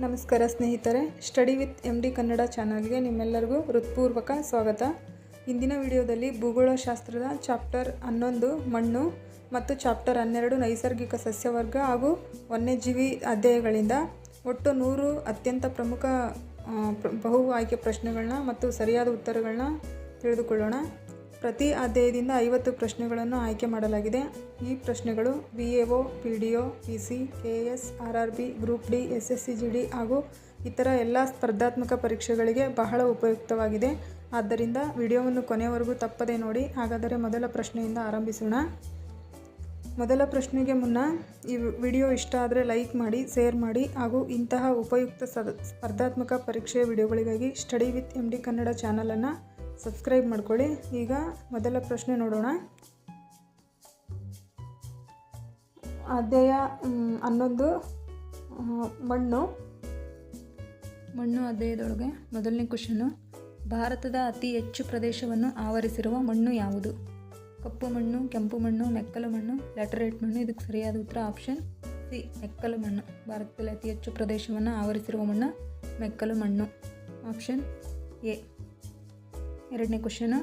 ನಮಸ್ಕಾರ ಸ್ನೇಹಿತರೆ, study with MD Kannada ಚಾನಲ್ಗೆ ನಿಮ್ಮೆಲ್ಲರಿಗೂ ಹೃತ್ಪೂರ್ವಕ ಸ್ವಾಗತ. ಇಂದಿನ ವಿಡಿಯೋದಲ್ಲಿ ಭೂಗೋಳಶಾಸ್ತ್ರದ ಚಾಪ್ಟರ್ 11 ಮಣ್ಣು ಮತ್ತು ಚಾಪ್ಟರ್ 12 ನೈಸರ್ಗಿಕ ಸಸ್ಯವರ್ಗ ಹಾಗೂ ವನ್ಯಜೀವಿ ಅಧ್ಯಾಯಗಳಿಂದ ಒಟ್ಟು 100 ಅತ್ಯಂತ ಪ್ರಮುಖ ಬಹು ಆಯ್ಕೆ ಪ್ರಶ್ನೆಗಳನ್ನ ಮತ್ತು ಸರಿಯಾದ ಉತ್ತರಗಳನ್ನ ತಿಳಿದುಕೊಳ್ಳೋಣ. ಪ್ರತಿ ಅಧ್ಯಾಯದಿಂದ 50 ಪ್ರಶ್ನೆಗಳನ್ನು ಆಯ್ಕೆ ಮಾಡಲಾಗಿದೆ. ಈ ಪ್ರಶ್ನೆಗಳು VAO, PDO, PC, KS, RRB, group D, SSCGD ಹಾಗೂ ಇತರ ಎಲ್ಲ ಸ್ಪರ್ಧಾತ್ಮಕ ಪರೀಕ್ಷೆಗಳಿಗೆ ಬಹಳ ಉಪಯುಕ್ತವಾಗಿದೆ. ಆದ್ದರಿಂದ ವಿಡಿಯೋವನ್ನು ಕೊನೆಯವರೆಗೂ ತಪ್ಪದೆ ನೋಡಿ. ಹಾಗಾದರೆ ಮೊದಲ ಪ್ರಶ್ನೆಯಿಂದ ಆರಂಭಿಸೋಣ. ಮೊದಲ ಪ್ರಶ್ನೆಗೆ ಮುನ್ನ ಈ ವಿಡಿಯೋ ಇಷ್ಟ ಆದರೆ ಲೈಕ್ ಮಾಡಿ, ಶೇರ್ ಮಾಡಿ ಹಾಗೂ ಇಂತಹ ಉಪಯುಕ್ತ ಸ್ಪರ್ಧಾತ್ಮಕ ಪರೀಕ್ಷೆಯ ವಿಡಿಯೋಗಳಿಗಾಗಿ ಸ್ಟಡಿ ವಿತ್ MD ಕನ್ನಡ ಚಾನಲನ್ನು ಸಬ್ಸ್ಕ್ರೈಬ್ ಮಾಡ್ಕೊಳ್ಳಿ. ಈಗ ಮೊದಲ ಪ್ರಶ್ನೆ ನೋಡೋಣ. ಅಧ್ಯಾಯ 11 ಮಣ್ಣು ಅಧ್ಯಾಯದೊಳಗೆ ಮೊದಲನೇ ಕ್ವಶನ್ನು, ಭಾರತದ ಅತಿ ಹೆಚ್ಚು ಪ್ರದೇಶವನ್ನು ಆವರಿಸಿರುವ ಮಣ್ಣು ಯಾವುದು? ಕಪ್ಪು ಮಣ್ಣು, ಕೆಂಪು ಮಣ್ಣು, ಮೆಕ್ಕಲು ಮಣ್ಣು, ಲ್ಯಾಟರೈಟ್ ಮಣ್ಣು. ಇದಕ್ಕೆ ಸರಿಯಾದ ಉತ್ತರ ಆಪ್ಷನ್ ಸಿ, ಮೆಕ್ಕಲು ಮಣ್ಣು. ಭಾರತದಲ್ಲಿ ಅತಿ ಹೆಚ್ಚು ಪ್ರದೇಶವನ್ನು ಆವರಿಸಿರುವ ಮಣ್ಣು ಮೆಕ್ಕಲು ಮಣ್ಣು, ಆಪ್ಷನ್ ಎ. ಎರಡನೇ ಕ್ವಶನು,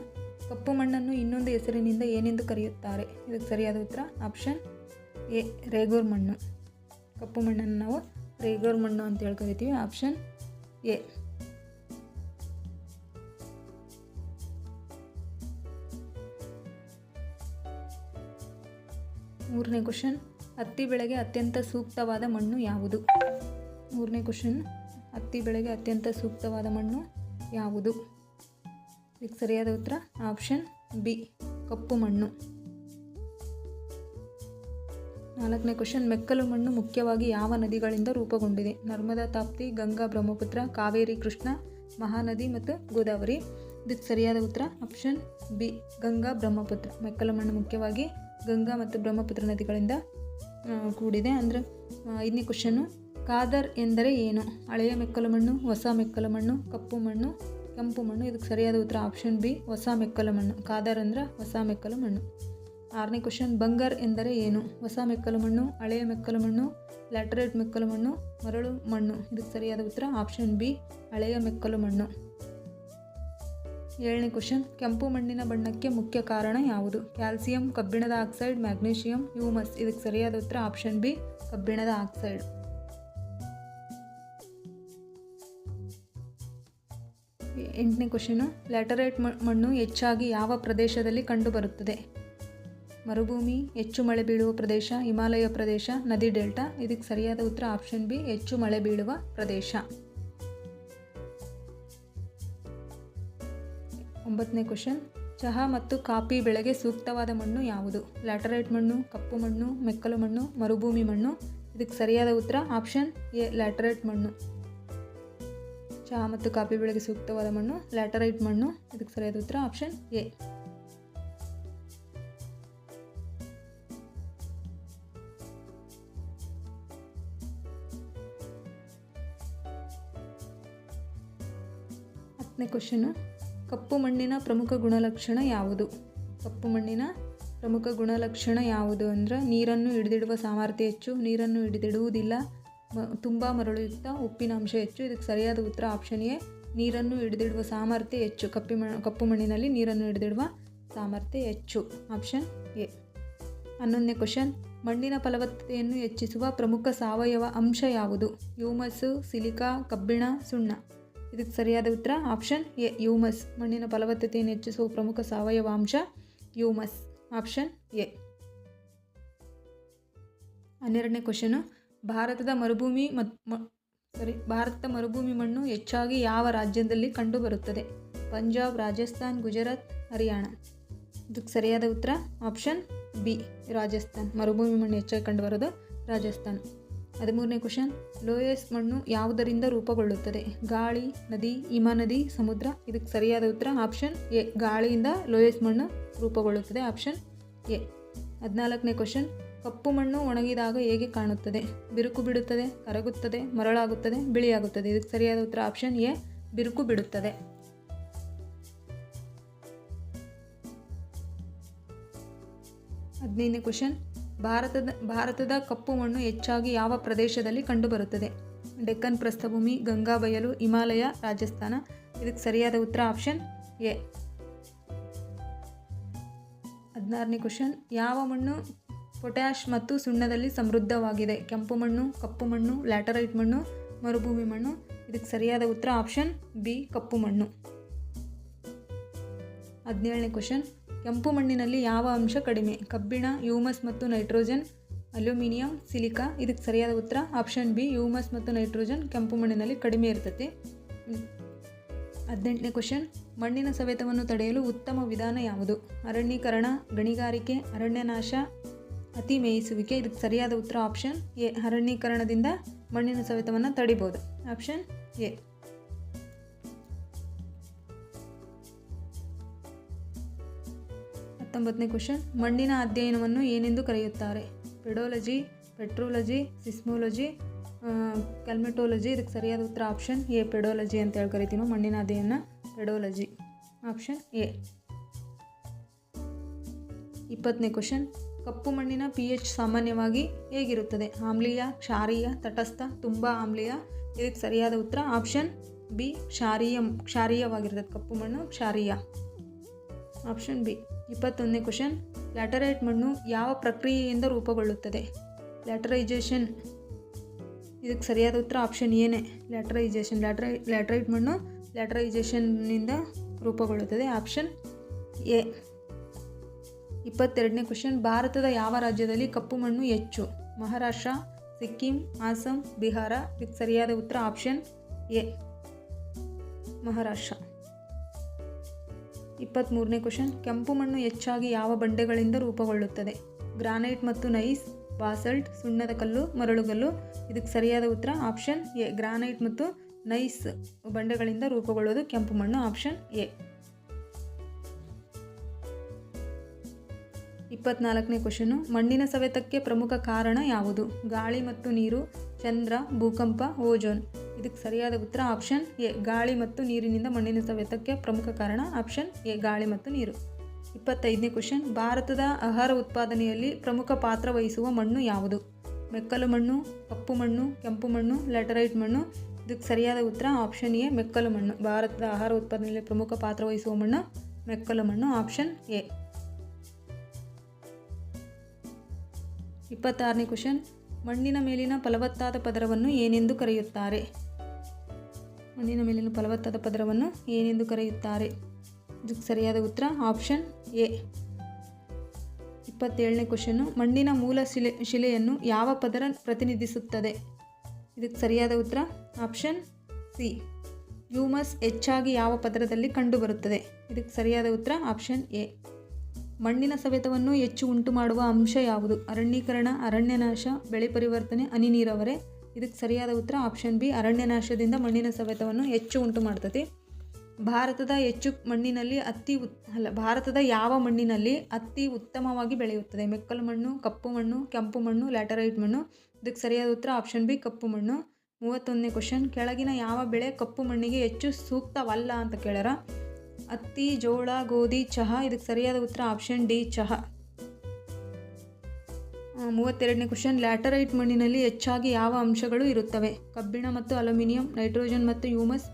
ಕಪ್ಪು ಮಣ್ಣನ್ನು ಇನ್ನೊಂದು ಹೆಸರಿನಿಂದ ಏನೆಂದು ಕರೆಯುತ್ತಾರೆ? ಇದಕ್ಕೆ ಸರಿಯಾದ ಉತ್ತರ ಆಪ್ಷನ್ ಎ, ರೇಗೂರ್ ಮಣ್ಣು. ಕಪ್ಪು ಮಣ್ಣನ್ನು ನಾವು ರೇಗೂರ್ ಮಣ್ಣು ಅಂತ ಹೇಳಿ ಕರಿತೀವಿ, ಆಪ್ಷನ್ ಎ. ಮೂರನೇ ಕ್ವಶನ್, ಹತ್ತಿ ಬೆಳೆಗೆ ಅತ್ಯಂತ ಸೂಕ್ತವಾದ ಮಣ್ಣು ಯಾವುದು? ಮೂರನೇ ಕ್ವಶನ್, ಹತ್ತಿ ಬೆಳೆಗೆ ಅತ್ಯಂತ ಸೂಕ್ತವಾದ ಮಣ್ಣು ಯಾವುದು? ಇದಕ್ಕೆ ಸರಿಯಾದ ಉತ್ತರ ಆಪ್ಷನ್ ಬಿ, ಕಪ್ಪು ಮಣ್ಣು. ನಾಲ್ಕನೇ ಕ್ವಶನ್, ಮೆಕ್ಕಲು ಮಣ್ಣು ಮುಖ್ಯವಾಗಿ ಯಾವ ನದಿಗಳಿಂದ ರೂಪುಗೊಂಡಿದೆ? ನರ್ಮದಾ, ತಾಪ್ತಿ, ಗಂಗಾ, ಬ್ರಹ್ಮಪುತ್ರ, ಕಾವೇರಿ, ಕೃಷ್ಣ, ಮಹಾನದಿ ಮತ್ತು ಗೋದಾವರಿ. ಇದಕ್ಕೆ ಸರಿಯಾದ ಉತ್ತರ ಆಪ್ಷನ್ ಬಿ, ಗಂಗಾ, ಬ್ರಹ್ಮಪುತ್ರ. ಮೆಕ್ಕಲು ಮಣ್ಣು ಮುಖ್ಯವಾಗಿ ಗಂಗಾ ಮತ್ತು ಬ್ರಹ್ಮಪುತ್ರ ನದಿಗಳಿಂದ ಕೂಡಿದೆ. ಅಂದರೆ ಐದನೇ ಕ್ವಶನ್ನು, ಕಾದರ್ ಎಂದರೆ ಏನು? ಹಳೆಯ ಮೆಕ್ಕಲು ಮಣ್ಣು, ಹೊಸ ಮೆಕ್ಕಲು ಮಣ್ಣು, ಕಪ್ಪು ಮಣ್ಣು, ಕೆಂಪು ಮಣ್ಣು. ಇದಕ್ಕೆ ಸರಿಯಾದ ಉತ್ತರ ಆಪ್ಷನ್ ಬಿ, ಹೊಸ ಮೆಕ್ಕಲು ಮಣ್ಣು. ಕಾದರ್ ಅಂದರೆ ಹೊಸ ಮೆಕ್ಕಲು ಮಣ್ಣು. ಆರನೇ ಕ್ವಶನ್, ಬಂಗರ್ ಎಂದರೆ ಏನು? ಹೊಸ ಮೆಕ್ಕಲು ಮಣ್ಣು, ಹಳೆಯ ಮೆಕ್ಕಲು ಮಣ್ಣು, ಲ್ಯಾಟರೈಟ್ ಮೆಕ್ಕಲು ಮಣ್ಣು, ಮರಳು ಮಣ್ಣು. ಇದಕ್ಕೆ ಸರಿಯಾದ ಉತ್ತರ ಆಪ್ಷನ್ ಬಿ, ಹಳೆಯ ಮೆಕ್ಕಲು ಮಣ್ಣು. ಏಳನೇ ಕ್ವಶನ್, ಕೆಂಪು ಮಣ್ಣಿನ ಬಣ್ಣಕ್ಕೆ ಮುಖ್ಯ ಕಾರಣ ಯಾವುದು? ಕ್ಯಾಲ್ಸಿಯಂ, ಕಬ್ಬಿಣದ ಆಕ್ಸೈಡ್, ಮ್ಯಾಗ್ನೀಷಿಯಂ, ಹ್ಯೂಮಸ್. ಇದಕ್ಕೆ ಸರಿಯಾದ ಉತ್ತರ ಆಪ್ಷನ್ ಬಿ, ಕಬ್ಬಿಣದ ಆಕ್ಸೈಡ್. ಎಂಟನೇ ಕ್ವಶನು, ಲ್ಯಾಟರೈಟ್ ಮಣ್ಣು ಹೆಚ್ಚಾಗಿ ಯಾವ ಪ್ರದೇಶದಲ್ಲಿ ಕಂಡುಬರುತ್ತದೆ? ಮರುಭೂಮಿ, ಹೆಚ್ಚು ಮಳೆ ಬೀಳುವ ಪ್ರದೇಶ, ಹಿಮಾಲಯ ಪ್ರದೇಶ, ನದಿ ಡೆಲ್ಟಾ. ಇದಕ್ಕೆ ಸರಿಯಾದ ಉತ್ತರ ಆಪ್ಷನ್ ಬಿ, ಹೆಚ್ಚು ಮಳೆ ಬೀಳುವ ಪ್ರದೇಶ. ಒಂಬತ್ತನೇ ಕ್ವಶನ್, ಚಹಾ ಮತ್ತು ಕಾಫಿ ಬೆಳೆಗೆ ಸೂಕ್ತವಾದ ಮಣ್ಣು ಯಾವುದು? ಲ್ಯಾಟರೈಟ್ ಮಣ್ಣು, ಕಪ್ಪು ಮಣ್ಣು, ಮೆಕ್ಕಲು ಮಣ್ಣು, ಮರುಭೂಮಿ ಮಣ್ಣು. ಇದಕ್ಕೆ ಸರಿಯಾದ ಉತ್ತರ ಆಪ್ಷನ್ ಎ, ಲ್ಯಾಟರೈಟ್ ಮಣ್ಣು. ಚಹಾ ಮತ್ತು ಕಾಫಿ ಬೆಳೆಗೆ ಸೂಕ್ತವಾದ ಮಣ್ಣು ಲ್ಯಾಟರೈಟ್ ಮಣ್ಣು. ಇದಕ್ಕೆ ಸರಿಯಾದ ಉತ್ತರ ಆಪ್ಷನ್ ಎ. ಹತ್ತನೇ ಕ್ವಶನು, ಕಪ್ಪು ಮಣ್ಣಿನ ಪ್ರಮುಖ ಗುಣಲಕ್ಷಣ ಯಾವುದು? ಕಪ್ಪು ಮಣ್ಣಿನ ಪ್ರಮುಖ ಗುಣಲಕ್ಷಣ ಯಾವುದು ಅಂದರೆ ನೀರನ್ನು ಹಿಡಿದಿಡುವ ಸಾಮರ್ಥ್ಯ ಹೆಚ್ಚು, ನೀರನ್ನು ಹಿಡಿದಿಡುವುದಿಲ್ಲ, ತುಂಬ ಮರಳುಯುಕ್ತ, ಉಪ್ಪಿನಾಂಶ ಹೆಚ್ಚು. ಇದಕ್ಕೆ ಸರಿಯಾದ ಉತ್ತರ ಆಪ್ಷನ್ ಎ, ನೀರನ್ನು ಹಿಡಿದಿಡುವ ಸಾಮರ್ಥ್ಯ ಹೆಚ್ಚು. ಕಪ್ಪು ಮಣ್ಣಿನಲ್ಲಿ ನೀರನ್ನು ಹಿಡಿದಿಡುವ ಸಾಮರ್ಥ್ಯ ಹೆಚ್ಚು, ಆಪ್ಷನ್ ಎ. 11ನೇ ಕ್ವಶನ್, ಮಣ್ಣಿನ ಫಲವತ್ತತೆಯನ್ನು ಹೆಚ್ಚಿಸುವ ಪ್ರಮುಖ ಸಾವಯವ ಅಂಶ ಯಾವುದು? ಹ್ಯೂಮಸ್, ಸಿಲಿಕಾ, ಕಬ್ಬಿಣ, ಸುಣ್ಣ. ಇದಕ್ಕೆ ಸರಿಯಾದ ಉತ್ತರ ಆಪ್ಷನ್ ಎ, ಹ್ಯೂಮಸ್. ಮಣ್ಣಿನ ಫಲವತ್ತತೆಯನ್ನು ಹೆಚ್ಚಿಸುವ ಪ್ರಮುಖ ಸಾವಯವ ಅಂಶ ಹ್ಯೂಮಸ್, ಆಪ್ಷನ್ ಎ. 12ನೇ ಕ್ವಶನು, ಭಾರತದ ಮರುಭೂಮಿ ಮಣ್ಣು ಹೆಚ್ಚಾಗಿ ಯಾವ ರಾಜ್ಯದಲ್ಲಿ ಕಂಡುಬರುತ್ತದೆ? ಪಂಜಾಬ್, ರಾಜಸ್ಥಾನ್, ಗುಜರಾತ್, ಹರಿಯಾಣ. ಇದಕ್ಕೆ ಸರಿಯಾದ ಉತ್ತರ ಆಪ್ಷನ್ ಬಿ, ರಾಜಸ್ಥಾನ್. ಮರುಭೂಮಿ ಮಣ್ಣು ಹೆಚ್ಚಾಗಿ ಕಂಡುಬರೋದು ರಾಜಸ್ಥಾನ್. 13ನೇ ಕ್ವಶನ್, ಲೋಯಸ್ ಮಣ್ಣು ಯಾವುದರಿಂದ ರೂಪುಗೊಳ್ಳುತ್ತದೆ? ಗಾಳಿ, ನದಿ, ಹಿಮನದಿ, ಸಮುದ್ರ. ಇದಕ್ಕೆ ಸರಿಯಾದ ಉತ್ತರ ಆಪ್ಷನ್ ಎ, ಗಾಳಿಯಿಂದ ಲೋಯಸ್ ಮಣ್ಣು ರೂಪುಗೊಳ್ಳುತ್ತದೆ, ಆಪ್ಷನ್ ಎ. 14ನೇ ಕ್ವಶನ್, ಕಪ್ಪು ಮಣ್ಣು ಒಣಗಿದಾಗ ಹೇಗೆ ಕಾಣುತ್ತದೆ? ಬಿರುಕು ಬಿಡುತ್ತದೆ, ಕರಗುತ್ತದೆ, ಮರಳಾಗುತ್ತದೆ, ಬಿಳಿಯಾಗುತ್ತದೆ. ಇದಕ್ಕೆ ಸರಿಯಾದ ಉತ್ತರ ಆಪ್ಷನ್ ಎ, ಬಿರುಕು ಬಿಡುತ್ತದೆ. 15ನೇ ಕ್ವಶನ್, ಭಾರತದ ಕಪ್ಪು ಮಣ್ಣು ಹೆಚ್ಚಾಗಿ ಯಾವ ಪ್ರದೇಶದಲ್ಲಿ ಕಂಡುಬರುತ್ತದೆ? ಡೆಕ್ಕನ್ ಪ್ರಸ್ಥಭೂಮಿ, ಗಂಗಾ ಬಯಲು, ಹಿಮಾಲಯ, ರಾಜಸ್ಥಾನ. ಇದಕ್ಕೆ ಸರಿಯಾದ ಉತ್ತರ ಆಪ್ಷನ್ ಎ. 16ನೇ ಕ್ವಶನ್, ಯಾವ ಮಣ್ಣು ಪೊಟ್ಯಾಷ್ ಮತ್ತು ಸುಣ್ಣದಲ್ಲಿ ಸಮೃದ್ಧವಾಗಿದೆ? ಕೆಂಪು ಮಣ್ಣು, ಕಪ್ಪು ಮಣ್ಣು, ಲ್ಯಾಟರೈಟ್ ಮಣ್ಣು, ಮರುಭೂಮಿ ಮಣ್ಣು. ಇದಕ್ಕೆ ಸರಿಯಾದ ಉತ್ತರ ಆಪ್ಷನ್ ಬಿ, ಕಪ್ಪು ಮಣ್ಣು. 17ನೇ ಕ್ವಶನ್, ಕೆಂಪು ಮಣ್ಣಿನಲ್ಲಿ ಯಾವ ಅಂಶ ಕಡಿಮೆ? ಕಬ್ಬಿಣ, ಹ್ಯೂಮಸ್ ಮತ್ತು ನೈಟ್ರೋಜನ್, ಅಲ್ಯೂಮಿನಿಯಂ, ಸಿಲಿಕಾ. ಇದಕ್ಕೆ ಸರಿಯಾದ ಉತ್ತರ ಆಪ್ಷನ್ ಬಿ, ಹ್ಯೂಮಸ್ ಮತ್ತು ನೈಟ್ರೋಜನ್ ಕೆಂಪು ಮಣ್ಣಿನಲ್ಲಿ ಕಡಿಮೆ ಇರ್ತೈತಿ. 18ನೇ ಕ್ವಶನ್, ಮಣ್ಣಿನ ಸವೆತವನ್ನು ತಡೆಯಲು ಉತ್ತಮ ವಿಧಾನ ಯಾವುದು? ಅರಣ್ಯೀಕರಣ, ಗಣಿಗಾರಿಕೆ, ಅರಣ್ಯನಾಶ, ಅತಿ ಮೇಯಿಸುವಿಕೆ. ಇದಕ್ಕೆ ಸರಿಯಾದ ಉತ್ತರ ಆಪ್ಷನ್ ಎ, ಅರಣ್ಯೀಕರಣದಿಂದ ಮಣ್ಣಿನ ಸವೆತವನ್ನು ತಡಿಬೋದು. Option A. 19ನೇ ಕ್ವಶನ್, ಮಣ್ಣಿನ ಅಧ್ಯಯನವನ್ನು ಏನೆಂದು ಕರೆಯುತ್ತಾರೆ? ಪೆಡೋಲಜಿ, ಪೆಟ್ರೋಲಜಿ, ಸಿಸ್ಮೋಲಜಿ, ಕ್ಯಾಲ್ಮೆಟೋಲಜಿ. ಇದಕ್ಕೆ ಸರಿಯಾದ ಉತ್ತರ ಆಪ್ಷನ್ ಎ, ಪೆಡೋಲಜಿ ಅಂತ ಹೇಳಿ ಕರಿತೀವಿ. ಮಣ್ಣಿನ ಅಧ್ಯಯನ ಪೆಡೋಲಜಿ. Option A. 20ನೇ ಕ್ವಶನ್, ಕಪ್ಪು ಮಣ್ಣಿನ pH ಸಾಮಾನ್ಯವಾಗಿ ಹೇಗಿರುತ್ತದೆ? ಆಮ್ಲೀಯ, ಕ್ಷಾರೀಯ, ತಟಸ್ಥ, ತುಂಬ ಆಮ್ಲೀಯ. ಇದಕ್ಕೆ ಸರಿಯಾದ ಉತ್ತರ ಆಪ್ಷನ್ ಬಿ, ಕ್ಷಾರೀಯವಾಗಿರ್ತದೆ. ಕಪ್ಪು ಮಣ್ಣು ಕ್ಷಾರೀಯ. Option B. 21ನೇ ಕ್ವಶನ್, ಲ್ಯಾಟರೈಟ್ ಮಣ್ಣು ಯಾವ ಪ್ರಕ್ರಿಯೆಯಿಂದ ರೂಪುಗೊಳ್ಳುತ್ತದೆ? ಲ್ಯಾಟರೈಜೇಷನ್. ಇದಕ್ಕೆ ಸರಿಯಾದ ಉತ್ತರ ಆಪ್ಷನ್ ಎನೇ, ಲ್ಯಾಟರೈಜೇಷನ್. ಲ್ಯಾಟರೈಟ್ ಮಣ್ಣು ಲ್ಯಾಟರೈಜೇಷನ್ನಿಂದ ರೂಪುಗೊಳ್ಳುತ್ತದೆ. Option A. 22ನೇ ಕ್ವಶನ್, ಭಾರತದ ಯಾವ ರಾಜ್ಯದಲ್ಲಿ ಕಪ್ಪು ಮಣ್ಣು ಹೆಚ್ಚು? ಮಹಾರಾಷ್ಟ್ರ, ಸಿಕ್ಕಿಂ, ಅಸ್ಸಾಂ, ಬಿಹಾರ. ಇದಕ್ಕೆ ಸರಿಯಾದ ಉತ್ತರ ಆಪ್ಷನ್ ಎ, ಮಹಾರಾಷ್ಟ್ರ. 23ನೇ ಕ್ವಶನ್, ಕೆಂಪು ಮಣ್ಣು ಹೆಚ್ಚಾಗಿ ಯಾವ ಬಂಡೆಗಳಿಂದ ರೂಪುಗೊಳ್ಳುತ್ತದೆ? ಗ್ರಾನೈಟ್ ಮತ್ತು ನೈಸ್, ಬಾಸಲ್ಟ್, ಸುಣ್ಣದ ಕಲ್ಲು, ಮರಳುಗಲ್ಲು. ಇದಕ್ಕೆ ಸರಿಯಾದ ಉತ್ತರ ಆಪ್ಷನ್ ಎ, ಗ್ರಾನೈಟ್ ಮತ್ತು ನೈಸ್ ಬಂಡೆಗಳಿಂದ ರೂಪುಗೊಳ್ಳುವುದು ಕೆಂಪು ಮಣ್ಣು. Option A. 24ನೇ ಕ್ವಶನು, ಮಣ್ಣಿನ ಸವೆತಕ್ಕೆ ಪ್ರಮುಖ ಕಾರಣ ಯಾವುದು? ಗಾಳಿ ಮತ್ತು ನೀರು, ಚಂದ್ರ, ಭೂಕಂಪ, ಓಜೋನ್. ಇದಕ್ಕೆ ಸರಿಯಾದ ಉತ್ತರ ಆಪ್ಷನ್ ಎ, ಗಾಳಿ ಮತ್ತು ನೀರಿನಿಂದ ಮಣ್ಣಿನ ಸವೆತಕ್ಕೆ ಪ್ರಮುಖ ಕಾರಣ. ಆಪ್ಷನ್ ಎ, ಗಾಳಿ ಮತ್ತು ನೀರು. 25ನೇ ಕ್ವಶನ್, ಭಾರತದ ಆಹಾರ ಉತ್ಪಾದನೆಯಲ್ಲಿ ಪ್ರಮುಖ ಪಾತ್ರ ವಹಿಸುವ ಮಣ್ಣು ಯಾವುದು? ಮೆಕ್ಕಲು ಮಣ್ಣು, ಕಪ್ಪು ಮಣ್ಣು, ಕೆಂಪು ಮಣ್ಣು, ಲ್ಯಾಟರೈಟ್ ಮಣ್ಣು. ಇದಕ್ಕೆ ಸರಿಯಾದ ಉತ್ತರ ಆಪ್ಷನ್ ಎ, ಮೆಕ್ಕಲು ಮಣ್ಣು. ಭಾರತದ ಆಹಾರ ಉತ್ಪಾದನೆಯಲ್ಲಿ ಪ್ರಮುಖ ಪಾತ್ರ ವಹಿಸುವ ಮಣ್ಣು ಮೆಕ್ಕಲು ಮಣ್ಣು. Option A. 26ನೇ ಕ್ವಶನ್, ಮಣ್ಣಿನ ಮೇಲಿನ ಫಲವತ್ತಾದ ಪದರವನ್ನು ಏನೆಂದು ಕರೆಯುತ್ತಾರೆ? ಮಣ್ಣಿನ ಮೇಲಿನ ಫಲವತ್ತಾದ ಪದರವನ್ನು ಏನೆಂದು ಕರೆಯುತ್ತಾರೆ? ಇದಕ್ಕೆ ಸರಿಯಾದ ಉತ್ತರ ಆಪ್ಷನ್ ಎ. 27ನೇ ಕ್ವಶನ್ನು, ಮಣ್ಣಿನ ಮೂಲ ಶಿಲೆಯನ್ನು ಯಾವ ಪದರ ಪ್ರತಿನಿಧಿಸುತ್ತದೆ? ಇದಕ್ಕೆ ಸರಿಯಾದ ಉತ್ತರ ಆಪ್ಷನ್ ಸಿ, ಹ್ಯೂಮಸ್ ಹೆಚ್ಚಾಗಿ ಯಾವ ಪದರದಲ್ಲಿ ಕಂಡುಬರುತ್ತದೆ? ಇದಕ್ಕೆ ಸರಿಯಾದ ಉತ್ತರ ಆಪ್ಷನ್ ಎ. ಮಣ್ಣಿನ ಸವೆತವನ್ನು ಹೆಚ್ಚು ಉಂಟು ಮಾಡುವ ಅಂಶ ಯಾವುದು? ಅರಣ್ಯೀಕರಣ, ಅರಣ್ಯನಾಶ, ಬೆಳೆ ಪರಿವರ್ತನೆ, ಹನಿ ನೀರಾವರಿ. ಇದಕ್ಕೆ ಸರಿಯಾದ ಉತ್ತರ ಆಪ್ಷನ್ ಬಿ, ಅರಣ್ಯನಾಶದಿಂದ ಮಣ್ಣಿನ ಸವೆತವನ್ನು ಹೆಚ್ಚು ಉಂಟು ಮಾಡ್ತದೆ. ಭಾರತದ ಯಾವ ಮಣ್ಣಿನಲ್ಲಿ ಹತ್ತಿ ಉತ್ತಮವಾಗಿ ಬೆಳೆಯುತ್ತದೆ? ಮೆಕ್ಕಲು ಮಣ್ಣು, ಕಪ್ಪು ಮಣ್ಣು, ಕೆಂಪು ಮಣ್ಣು, ಲ್ಯಾಟರೈಟ್ ಮಣ್ಣು. ಇದಕ್ಕೆ ಸರಿಯಾದ ಉತ್ತರ ಆಪ್ಷನ್ ಬಿ, ಕಪ್ಪು ಮಣ್ಣು. 31ನೇ ಕ್ವಶನ್, ಕೆಳಗಿನ ಯಾವ ಬೆಳೆ ಕಪ್ಪು ಮಣ್ಣಿಗೆ ಹೆಚ್ಚು ಸೂಕ್ತವಲ್ಲ ಅಂತ ಕೇಳ್ಯಾರ? ಹತ್ತಿ, ಜೋಳ, ಗೋಧಿ, ಚಹಾ. ಇದಕ್ಕೆ ಸರಿಯಾದ ಉತ್ತರ ಆಪ್ಷನ್ ಡಿ, ಚಹಾ. 32ನೇ ಕ್ವಶನ್, ಲ್ಯಾಟರೈಟ್ ಮಣ್ಣಿನಲ್ಲಿ ಹೆಚ್ಚಾಗಿ ಯಾವ ಅಂಶಗಳು ಇರುತ್ತವೆ? ಕಬ್ಬಿಣ ಮತ್ತು ಅಲ್ಯೂಮಿನಿಯಂ, ನೈಟ್ರೋಜನ್ ಮತ್ತು ಹ್ಯೂಮಸ್,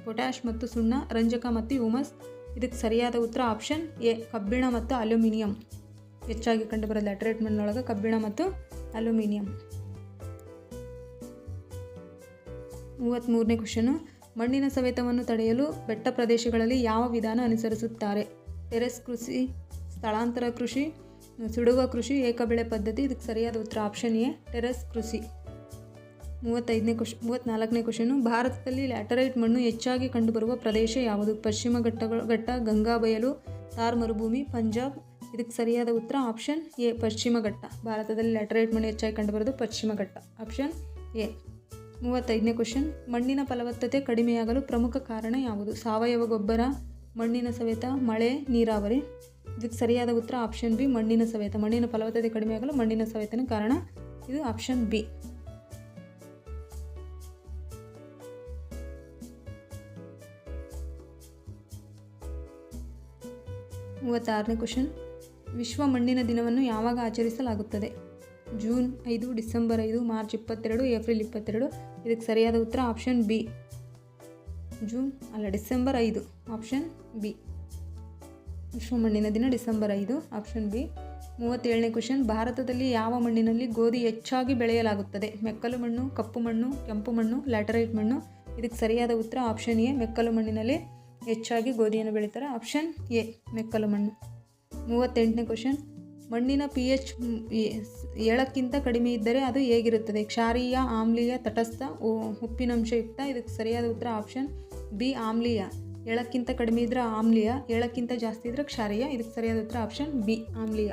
ಪೊಟ್ಯಾಷ್ ಮತ್ತು ಸುಣ್ಣ, ರಂಜಕ ಮತ್ತು ಹ್ಯೂಮಸ್. ಇದಕ್ಕೆ ಸರಿಯಾದ ಉತ್ತರ ಆಪ್ಷನ್ ಎ, ಕಬ್ಬಿಣ ಮತ್ತು ಅಲ್ಯೂಮಿನಿಯಂ ಹೆಚ್ಚಾಗಿ ಕಂಡುಬರೋದು ಲ್ಯಾಟರೈಟ್ ಮಣ್ಣಿನೊಳಗೆ ಕಬ್ಬಿಣ ಮತ್ತು ಅಲ್ಯೂಮಿನಿಯಂ. 33ನೇ ಕ್ವಶನು, ಮಣ್ಣಿನ ಸವೆತವನ್ನು ತಡೆಯಲು ಬೆಟ್ಟ ಪ್ರದೇಶಗಳಲ್ಲಿ ಯಾವ ವಿಧಾನ ಅನುಸರಿಸುತ್ತಾರೆ? ಟೆರೆಸ್ ಕೃಷಿ, ಸ್ಥಳಾಂತರ ಕೃಷಿ, ಸುಡುವ ಕೃಷಿ, ಏಕಬೆಳೆ ಪದ್ಧತಿ. ಇದಕ್ಕೆ ಸರಿಯಾದ ಉತ್ತರ ಆಪ್ಷನ್ ಎ, ಟೆರೆಸ್ ಕೃಷಿ. 34ನೇ ಕ್ವಶನು, ಭಾರತದಲ್ಲಿ ಲ್ಯಾಟರೈಟ್ ಮಣ್ಣು ಹೆಚ್ಚಾಗಿ ಕಂಡುಬರುವ ಪ್ರದೇಶ ಯಾವುದು? ಪಶ್ಚಿಮ ಘಟ್ಟ, ಗಂಗಾ ಬಯಲು, ಥಾರ್ ಮರುಭೂಮಿ, ಪಂಜಾಬ್. ಇದಕ್ಕೆ ಸರಿಯಾದ ಉತ್ತರ ಆಪ್ಷನ್ ಎ, ಪಶ್ಚಿಮ ಘಟ್ಟ. ಭಾರತದಲ್ಲಿ ಲ್ಯಾಟರೈಟ್ ಮಣ್ಣು ಹೆಚ್ಚಾಗಿ ಕಂಡುಬರೋದು ಪಶ್ಚಿಮ ಘಟ್ಟ. Option A. 35ನೇ ಕ್ವಶನ್, ಮಣ್ಣಿನ ಫಲವತ್ತತೆ ಕಡಿಮೆಯಾಗಲು ಪ್ರಮುಖ ಕಾರಣ ಯಾವುದು? ಸಾವಯವ ಗೊಬ್ಬರ, ಮಣ್ಣಿನ ಸವೆತ, ಮಳೆ, ನೀರಾವರಿ. ಇದಕ್ಕೆ ಸರಿಯಾದ ಉತ್ತರ ಆಪ್ಷನ್ ಬಿ, ಮಣ್ಣಿನ ಸವೆತ. ಮಣ್ಣಿನ ಫಲವತ್ತತೆ ಕಡಿಮೆಯಾಗಲು ಮಣ್ಣಿನ ಸವೆತನ ಕಾರಣ. ಇದು ಆಪ್ಷನ್ ಬಿ. 36ನೇ ಕ್ವಶನ್, ವಿಶ್ವ ಮಣ್ಣಿನ ದಿನವನ್ನು ಯಾವಾಗ ಆಚರಿಸಲಾಗುತ್ತದೆ? June 5, December 5, March 22, April 22. ಇದಕ್ಕೆ ಸರಿಯಾದ ಉತ್ತರ option B. December 5 option B. ವಿಶ್ವ ಮಣ್ಣಿನ ದಿನ ಡಿಸೆಂಬರ್ 5 ಆಪ್ಷನ್ ಬಿ. 37ನೇ ಕ್ವೆಶ್ಚನ್, ಭಾರತದಲ್ಲಿ ಯಾವ ಮಣ್ಣಿನಲ್ಲಿ ಗೋಧಿ ಹೆಚ್ಚಾಗಿ ಬೆಳೆಯಲಾಗುತ್ತದೆ? ಮೆಕ್ಕಲು ಮಣ್ಣು, ಕಪ್ಪು ಮಣ್ಣು, ಕೆಂಪು ಮಣ್ಣು, ಲ್ಯಾಟರೈಟ್ ಮಣ್ಣು. ಇದಕ್ಕೆ ಸರಿಯಾದ ಉತ್ತರ ಆಪ್ಷನ್ ಎ, ಮೆಕ್ಕಲು ಮಣ್ಣಿನಲ್ಲಿ ಹೆಚ್ಚಾಗಿ ಗೋಧಿಯನ್ನು ಬೆಳೀತಾರೆ. ಆಪ್ಷನ್ ಎ, ಮೆಕ್ಕಲು ಮಣ್ಣು. 38ನೇ ಕ್ವೆಶ್ಚನ್, ಮಣ್ಣಿನ pH 7ಕ್ಕಿಂತ ಕಡಿಮೆ ಇದ್ದರೆ ಅದು ಹೇಗಿರುತ್ತದೆ? ಕ್ಷಾರೀಯ, ಆಮ್ಲೀಯ, ತಟಸ್ಥ, ಉಪ್ಪಿನಂಶಯುಕ್ತ. ಇದಕ್ಕೆ ಸರಿಯಾದ ಉತ್ತರ ಆಪ್ಷನ್ ಬಿ, ಆಮ್ಲೀಯ. 7ಕ್ಕಿಂತ ಕಡಿಮೆ ಇದ್ದರೆ ಆಮ್ಲೀಯ, 7ಕ್ಕಿಂತ ಜಾಸ್ತಿ ಇದ್ದರೆ ಕ್ಷಾರೀಯ. ಇದಕ್ಕೆ ಸರಿಯಾದ ಉತ್ತರ ಆಪ್ಷನ್ ಬಿ, ಆಮ್ಲೀಯ.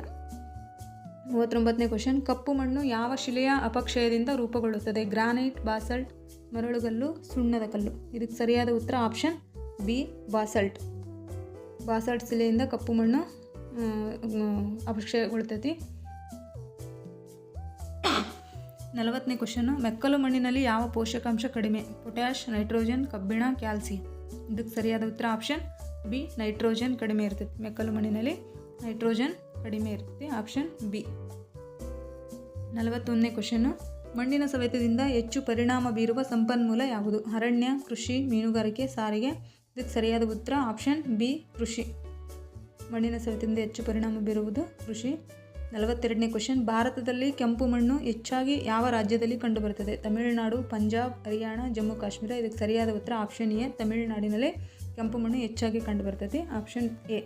39ನೇ ಕ್ವೆಶ್ಚನ್, ಕಪ್ಪು ಮಣ್ಣು ಯಾವ ಶಿಲೆಯ ಅಪಕ್ಷಯದಿಂದ ರೂಪುಗೊಳ್ಳುತ್ತದೆ? ಗ್ರಾನೈಟ್, ಬಾಸಲ್ಟ್, ಮರಳುಗಲ್ಲು, ಸುಣ್ಣದ ಕಲ್ಲು. ಇದಕ್ಕೆ ಸರಿಯಾದ ಉತ್ತರ ಆಪ್ಷನ್ ಬಿ, ಬಾಸಲ್ಟ್. ಬಾಸಲ್ಟ್ ಶಿಲೆಯಿಂದ ಕಪ್ಪು ಮಣ್ಣು ಅಪಕ್ಷಯಗೊಳ್ತೈತಿ. 40ನೇ ಕ್ವೆಶ್ಚನ್ನು, ಮೆಕ್ಕಲು ಮಣ್ಣಿನಲ್ಲಿ ಯಾವ ಪೋಷಕಾಂಶ ಕಡಿಮೆ? ಪೊಟ್ಯಾಷ್, ನೈಟ್ರೋಜನ್, ಕಬ್ಬಿಣ, ಕ್ಯಾಲ್ಸಿಯಂ. ಇದಕ್ಕೆ ಸರಿಯಾದ ಉತ್ತರ ಆಪ್ಷನ್ ಬಿ, ನೈಟ್ರೋಜನ್ ಕಡಿಮೆ ಇರ್ತೈತಿ. ಮೆಕ್ಕಲು ಮಣ್ಣಿನಲ್ಲಿ ನೈಟ್ರೋಜನ್ ಕಡಿಮೆ ಇರ್ತೈತಿ. Option B. 41ನೇ ಕ್ವೆಶ್ಚನ್ನು, ಮಣ್ಣಿನ ಸವೆತದಿಂದ ಹೆಚ್ಚು ಪರಿಣಾಮ ಬೀರುವ ಸಂಪನ್ಮೂಲ ಯಾವುದು? ಅರಣ್ಯ, ಕೃಷಿ, ಮೀನುಗಾರಿಕೆ, ಸಾರಿಗೆ. ಇದಕ್ಕೆ ಸರಿಯಾದ ಉತ್ತರ ಆಪ್ಷನ್ ಬಿ, ಕೃಷಿ. ಮಣ್ಣಿನ ಸವೆತದಿಂದ ಹೆಚ್ಚು ಪರಿಣಾಮ ಬೀರುವುದು ಕೃಷಿ. 42ನೇ ಕ್ವೆಶ್ಚನ್, ಭಾರತದಲ್ಲಿ ಕೆಂಪು ಮಣ್ಣು ಹೆಚ್ಚಾಗಿ ಯಾವ ರಾಜ್ಯದಲ್ಲಿ ಕಂಡುಬರುತ್ತದೆ? ತಮಿಳುನಾಡು, ಪಂಜಾಬ್, ಹರಿಯಾಣ, ಜಮ್ಮು ಕಾಶ್ಮೀರ. ಇದಕ್ಕೆ ಸರಿಯಾದ ಉತ್ತರ ಆಪ್ಷನ್ ಎ, ತಮಿಳುನಾಡಿನಲ್ಲಿ ಕೆಂಪು ಮಣ್ಣು ಹೆಚ್ಚಾಗಿ ಕಂಡುಬರ್ತೈತಿ. Option A.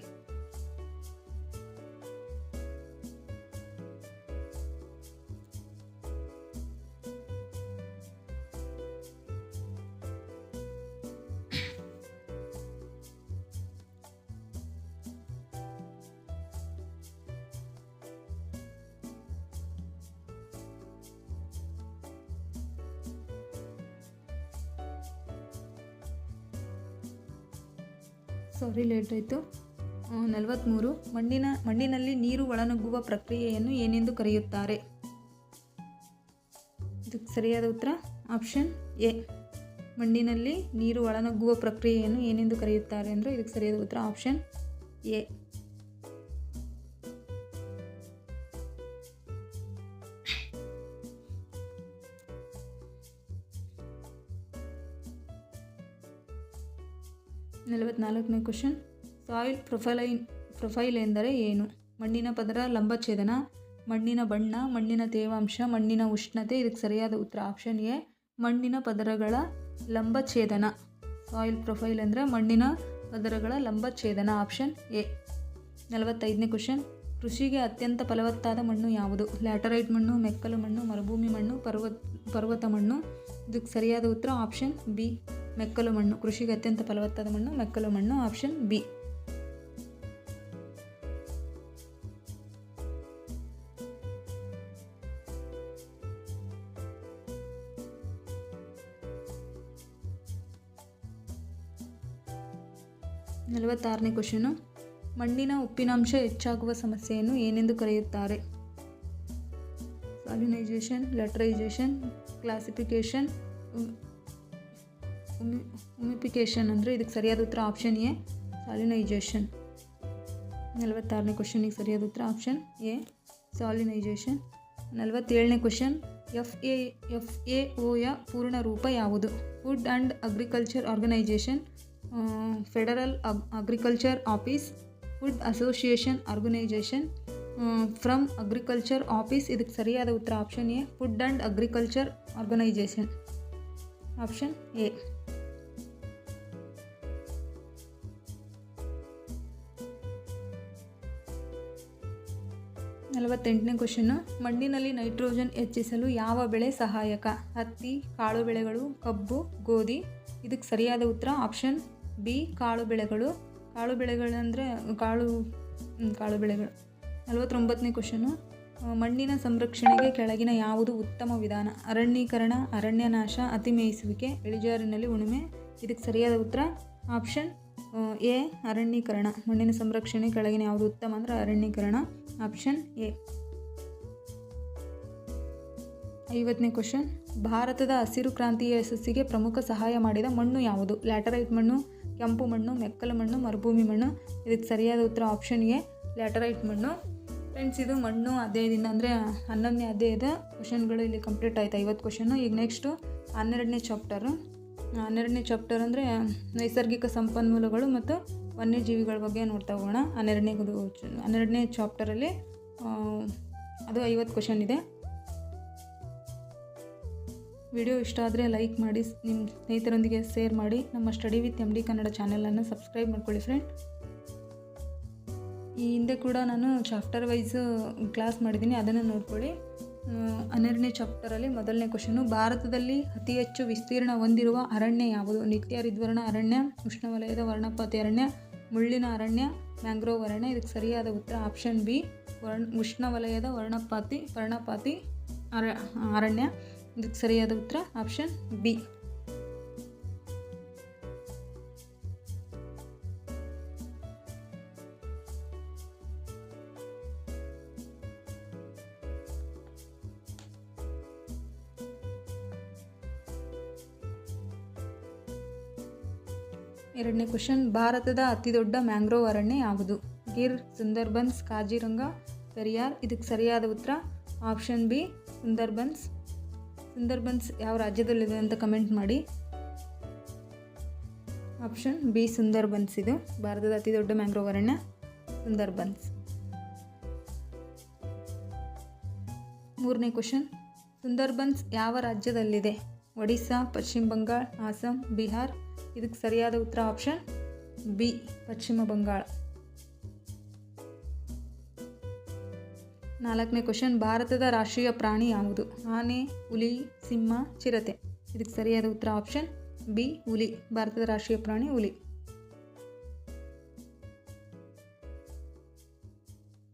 43, ಮಣ್ಣಿನಲ್ಲಿ ನೀರು ಒಳನುಗ್ಗುವ ಪ್ರಕ್ರಿಯೆಯನ್ನು ಏನೆಂದು ಕರೆಯುತ್ತಾರೆ? ಇದಕ್ಕೆ ಸರಿಯಾದ ಉತ್ತರ ಆಪ್ಷನ್ ಎ, ಮಣ್ಣಿನಲ್ಲಿ ನೀರು ಒಳನುಗ್ಗುವ ಪ್ರಕ್ರಿಯೆಯನ್ನು ಏನೆಂದು ಕರೆಯುತ್ತಾರೆ ಅಂದರೆ ಇದಕ್ಕೆ ಸರಿಯಾದ ಉತ್ತರ ಆಪ್ಷನ್ ಎ. 44ನೇ ಕ್ವೆಶ್ಚನ್, ಸಾಯಿಲ್ ಪ್ರೊಫೈಲ್ ಎಂದರೆ ಏನು? ಮಣ್ಣಿನ ಪದರ, ಲಂಬಛೇದನ, ಮಣ್ಣಿನ ಬಣ್ಣ, ಮಣ್ಣಿನ ತೇವಾಂಶ, ಮಣ್ಣಿನ ಉಷ್ಣತೆ. ಇದಕ್ಕೆ ಸರಿಯಾದ ಉತ್ತರ ಆಪ್ಷನ್ ಎ, ಮಣ್ಣಿನ ಪದರಗಳ ಲಂಬಛೇದನ. ಸಾಯಿಲ್ ಪ್ರೊಫೈಲ್ ಅಂದರೆ ಮಣ್ಣಿನ ಪದರಗಳ ಲಂಬಛೇದನ. Option A. 45ನೇ ಕ್ವೆಶ್ಚನ್, ಕೃಷಿಗೆ ಅತ್ಯಂತ ಫಲವತ್ತಾದ ಮಣ್ಣು ಯಾವುದು? ಲ್ಯಾಟರೈಟ್ ಮಣ್ಣು, ಮೆಕ್ಕಲು ಮಣ್ಣು, ಮರುಭೂಮಿ ಮಣ್ಣು, ಪರ್ವತ ಮಣ್ಣು. ಇದಕ್ಕೆ ಸರಿಯಾದ ಉತ್ತರ ಆಪ್ಷನ್ ಬಿ, ಮೆಕ್ಕಲು ಮಣ್ಣು. ಕೃಷಿಗೆ ಅತ್ಯಂತ ಫಲವತ್ತಾದ ಮಣ್ಣು ಮೆಕ್ಕಲು ಮಣ್ಣು. Option B. 46ನೇ ಕ್ವೆಶ್ಚನು, ಮಣ್ಣಿನ ಉಪ್ಪಿನಾಂಶ ಹೆಚ್ಚಾಗುವ ಸಮಸ್ಯೆಯನ್ನು ಏನೆಂದು ಕರೆಯುತ್ತಾರೆ? ಸಾಲಿನೈಜೇಷನ್, ಲ್ಯಾಟರೈಜೇಷನ್, ಕ್ಲಾಸಿಫಿಕೇಷನ್, ಉಮಿಫಿಕೇಷನ್. ಅಂದರೆ ಇದಕ್ಕೆ ಸರಿಯಾದ ಉತ್ತರ ಆಪ್ಷನ್ ಎ, ಸಾಲಿನೈಜೇಷನ್. 46ನೇ ಕ್ವೆಶ್ಚನಿಗೆ ಸರಿಯಾದ ಉತ್ತರ ಆಪ್ಷನ್ ಎ, ಸಾಲಿನೈಜೇಷನ್. 47ನೇ ಕ್ವೆಶ್ಚನ್, FAO ಯ ಪೂರ್ಣ ರೂಪ ಯಾವುದು? Food and agriculture organization, federal agriculture office, food association organization, from agriculture office. ಇದಕ್ಕೆ ಸರಿಯಾದ ಉತ್ತರ option A, food and agriculture organization. Option A. 48ನೇ ಕ್ವೆಶ್ಚನ್ನು, ಮಣ್ಣಿನಲ್ಲಿ ನೈಟ್ರೋಜನ್ ಹೆಚ್ಚಿಸಲು ಯಾವ ಬೆಳೆ ಸಹಾಯಕ? ಹತ್ತಿ, ಕಾಳು ಬೆಳೆಗಳು, ಕಬ್ಬು, ಗೋಧಿ. ಇದಕ್ಕೆ ಸರಿಯಾದ ಉತ್ತರ ಆಪ್ಷನ್ ಬಿ, ಕಾಳು ಬೆಳೆಗಳು. ಕಾಳು ಬೆಳೆಗಳಂದರೆ ಕಾಳು ಬೆಳೆಗಳು. 49ನೇ ಕ್ವೆಶ್ಚನ್ನು, ಮಣ್ಣಿನ ಸಂರಕ್ಷಣೆಗೆ ಕೆಳಗಿನ ಯಾವುದು ಉತ್ತಮ ವಿಧಾನ? ಅರಣ್ಯೀಕರಣ, ಅರಣ್ಯನಾಶ, ಅತಿಮೇಯಿಸುವಿಕೆ, ಇಳಿಜಾರಿನಲ್ಲಿ ಉಳುಮೆ. ಇದಕ್ಕೆ ಸರಿಯಾದ ಉತ್ತರ ಆಪ್ಷನ್ ಎ, ಅರಣ್ಯೀಕರಣ. ಮಣ್ಣಿನ ಸಂರಕ್ಷಣೆ ಕೆಳಗಿನ ಯಾವುದು ಉತ್ತಮ ಅಂದರೆ ಅರಣ್ಯೀಕರಣ. Option A. 50ನೇ ಕ್ವೆಶ್ಚನ್, ಭಾರತದ ಹಸಿರು ಕ್ರಾಂತಿಯ ಯಶಸ್ಸಿಗೆ ಪ್ರಮುಖ ಸಹಾಯ ಮಾಡಿದ ಮಣ್ಣು ಯಾವುದು? ಲ್ಯಾಟರೈಟ್ ಮಣ್ಣು, ಕೆಂಪು ಮಣ್ಣು, ಮೆಕ್ಕಲು ಮಣ್ಣು, ಮರುಭೂಮಿ ಮಣ್ಣು. ಇದಕ್ಕೆ ಸರಿಯಾದ ಉತ್ತರ ಆಪ್ಷನ್ ಎ, ಲ್ಯಾಟರೈಟ್ ಮಣ್ಣು. ಫ್ರೆಂಡ್ಸ್, ಇದು ಮಣ್ಣು ಅಧ್ಯಾಯದಿಂದ ಅಂದರೆ 11ನೇ ಅಧ್ಯಾಯದ ಕ್ವೆಶ್ಚನ್ಗಳು ಇಲ್ಲಿ ಕಂಪ್ಲೀಟ್ ಆಯಿತು. 50 ಕ್ವೆಶ್ಚನ್ನು. ಈಗ ನೆಕ್ಸ್ಟು 12ನೇ ಚಾಪ್ಟರ್ ಅಂದರೆ ನೈಸರ್ಗಿಕ ಸಂಪನ್ಮೂಲಗಳು ಮತ್ತು ವನ್ಯಜೀವಿಗಳ ಬಗ್ಗೆ ನೋಡ್ತಾ ಹೋಗೋಣ. 12ನೇ ಚಾಪ್ಟರಲ್ಲಿ ಅದು 50 ಕ್ವೆಶನ್ ಇದೆ. ವಿಡಿಯೋ ಇಷ್ಟ ಆದರೆ ಲೈಕ್ ಮಾಡಿ, ನಿಮ್ಮ ಸ್ನೇಹಿತರೊಂದಿಗೆ ಶೇರ್ ಮಾಡಿ. ನಮ್ಮ ಸ್ಟಡಿ ವಿತ್ MD ಕನ್ನಡ ಚಾನೆಲನ್ನು ಸಬ್ಸ್ಕ್ರೈಬ್ ಮಾಡ್ಕೊಳ್ಳಿ ಫ್ರೆಂಡ್. ಈ ಹಿಂದೆ ಕೂಡ ನಾನು ಚಾಪ್ಟರ್ ವೈಸ್ ಕ್ಲಾಸ್ ಮಾಡಿದ್ದೀನಿ, ಅದನ್ನು ನೋಡ್ಕೊಳ್ಳಿ. 12ನೇ ಚಾಪ್ಟರಲ್ಲಿ ಮೊದಲನೇ ಕ್ವೆಶನ್ನು, ಭಾರತದಲ್ಲಿ ಅತಿ ಹೆಚ್ಚು ವಿಸ್ತೀರ್ಣ ಹೊಂದಿರುವ ಅರಣ್ಯ ಯಾವುದು? ನಿತ್ಯ ಹರಿದ್ವರ್ಣ ಅರಣ್ಯ, ಉಷ್ಣವಲಯದ ವರ್ಣಪಾತಿ ಅರಣ್ಯ, ಮುಳ್ಳಿನ ಅರಣ್ಯ, ಮ್ಯಾಂಗ್ರೋವ್ ಅರಣ್ಯ. ಇದಕ್ಕೆ ಸರಿಯಾದ ಉತ್ತರ ಆಪ್ಷನ್ ಬಿ, ಉಷ್ಣವಲಯದ ಪರ್ಣಪಾತಿ ಅರಣ್ಯ. ಇದಕ್ಕೆ ಸರಿಯಾದ ಉತ್ತರ ಆಪ್ಷನ್ ಬಿ. ಎರಡನೇ ಕ್ವೆಶನ್, ಭಾರತದ ಅತಿದೊಡ್ಡ ಮ್ಯಾಂಗ್ರೋವ್ ಅರಣ್ಯ ಯಾವುದು? ಗಿರ್, ಸುಂದರ್ಬನ್ಸ್, ಕಾಜಿರಂಗ, ಪೆರಿಯಾರ್. ಇದಕ್ಕೆ ಸರಿಯಾದ ಉತ್ತರ ಆಪ್ಷನ್ ಬಿ, ಸುಂದರ್ಬನ್ಸ್. ಸುಂದರ್ಬನ್ಸ್ ಯಾವ ರಾಜ್ಯದಲ್ಲಿದೆ ಅಂತ ಕಮೆಂಟ್ ಮಾಡಿ. Option B, Sundarbans. ಇದು ಭಾರತದ ಅತಿ ದೊಡ್ಡ ಮ್ಯಾಂಗ್ರೋವ್ ಅರಣ್ಯ ಸುಂದರ್ಬನ್ಸ್. ಮೂರನೇ ಕ್ವೆಶನ್, ಸುಂದರ್ಬನ್ಸ್ ಯಾವ ರಾಜ್ಯದಲ್ಲಿದೆ? ಒಡಿಸ್ಸಾ, ಪಶ್ಚಿಮ ಬಂಗಾಳ, ಅಸ್ಸಾಂ, ಬಿಹಾರ್. ಇದಕ್ಕೆ ಸರಿಯಾದ ಉತ್ತರ ಆಪ್ಷನ್ ಬಿ, ಪಶ್ಚಿಮ ಬಂಗಾಳ. ನಾಲ್ಕನೇ ಕ್ವೆಶನ್, ಭಾರತದ ರಾಷ್ಟ್ರೀಯ ಪ್ರಾಣಿ ಯಾವುದು? ಆನೆ, ಹುಲಿ, ಸಿಂಹ, ಚಿರತೆ. ಇದಕ್ಕೆ ಸರಿಯಾದ ಉತ್ತರ ಆಪ್ಷನ್ ಬಿ, ಹುಲಿ. ಭಾರತದ ರಾಷ್ಟ್ರೀಯ ಪ್ರಾಣಿ ಹುಲಿ.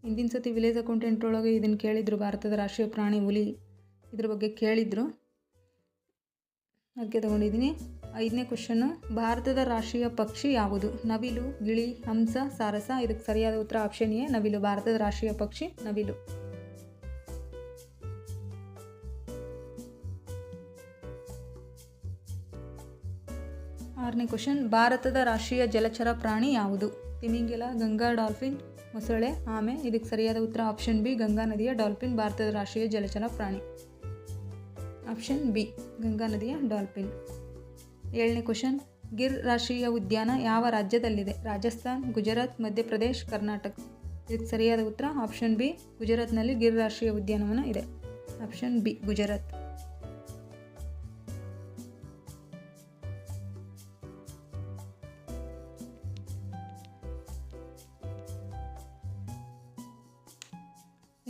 ಹಿಂದಿನ ಸತಿ ವಿಲೇಜ್ ಅಕೌಂಟೆಂಟ್ ಒಳಗೆ ಇದನ್ನು ಕೇಳಿದ್ರು, ಭಾರತದ ರಾಷ್ಟ್ರೀಯ ಪ್ರಾಣಿ ಹುಲಿ, ಇದ್ರ ಬಗ್ಗೆ ಕೇಳಿದ್ರು, ಅದಕ್ಕೆ ತಗೊಂಡಿದ್ದೀನಿ. 5ನೇ ಕ್ವೆಶನ್ನು, ಭಾರತದ ರಾಷ್ಟ್ರೀಯ ಪಕ್ಷಿ ಯಾವುದು? ನವಿಲು, ಗಿಳಿ, ಹಂಸ, ಸಾರಸ. ಇದಕ್ಕೆ ಸರಿಯಾದ ಉತ್ತರ ಆಪ್ಷನ್ ಎ, ನವಿಲು. ಭಾರತದ ರಾಷ್ಟ್ರೀಯ ಪಕ್ಷಿ ನವಿಲು. 6ನೇ ಕ್ವೆಶನ್, ಭಾರತದ ರಾಷ್ಟ್ರೀಯ ಜಲಚರ ಪ್ರಾಣಿ ಯಾವುದು? ತಿಮಿಂಗಿಲ, ಗಂಗಾ ಡಾಲ್ಫಿನ್, ಮೊಸಳೆ, ಆಮೆ. ಇದಕ್ಕೆ ಸರಿಯಾದ ಉತ್ತರ ಆಪ್ಷನ್ ಬಿ, ಗಂಗಾ ನದಿಯ ಡಾಲ್ಫಿನ್ ಭಾರತದ ರಾಷ್ಟ್ರೀಯ ಜಲಚರ ಪ್ರಾಣಿ. ಆಪ್ಷನ್ ಬಿ, ಗಂಗಾ ನದಿಯ ಡಾಲ್ಫಿನ್. 7ನೇ ಕ್ವೆಶನ್, ಗಿರ್ ರಾಷ್ಟ್ರೀಯ ಉದ್ಯಾನ ಯಾವ ರಾಜ್ಯದಲ್ಲಿದೆ? ರಾಜಸ್ಥಾನ್, ಗುಜರಾತ್, ಮಧ್ಯಪ್ರದೇಶ್, ಕರ್ನಾಟಕ. ಇದಕ್ಕೆ ಸರಿಯಾದ ಉತ್ತರ ಆಪ್ಷನ್ ಬಿ, ಗುಜರಾತ್ನಲ್ಲಿ ಗಿರ್ ರಾಷ್ಟ್ರೀಯ ಉದ್ಯಾನವನ ಇದೆ. Option B, Gujarat.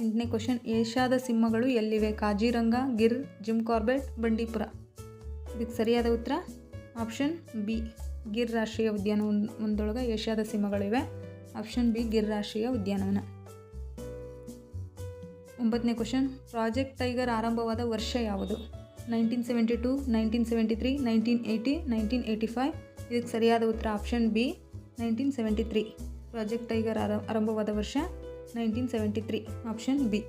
8ನೇ ಕ್ವೆಶನ್, ಏಷ್ಯಾದ ಸಿಂಹಗಳು ಎಲ್ಲಿವೆ? Kaziranga, Gir, Jim Corbett, Bandipur. ಇದಕ್ಕೆ ಸರಿಯಾದ ಉತ್ತರ ಆಪ್ಷನ್ ಬಿ, ಗಿರ್ ರಾಷ್ಟ್ರೀಯ ಉದ್ಯಾನವನದೊಳಗೆ ಏಷ್ಯಾದ ಸಿಂಹಗಳಿವೆ. ಆಪ್ಷನ್ ಬಿ, ಗಿರ್ ರಾಷ್ಟ್ರೀಯ ಉದ್ಯಾನವನ. 9ನೇ ಕ್ವೆಶನ್, ಪ್ರಾಜೆಕ್ಟ್ ಟೈಗರ್ ಆರಂಭವಾದ ವರ್ಷ ಯಾವುದು? 1972, 1973, 1980, 1985. ಇದಕ್ಕೆ ಸರಿಯಾದ ಉತ್ತರ ಆಪ್ಷನ್ ಬಿ, 1973. ಪ್ರಾಜೆಕ್ಟ್ ಟೈಗರ್ ಆರಂಭವಾದ ವರ್ಷ 1973. Option B.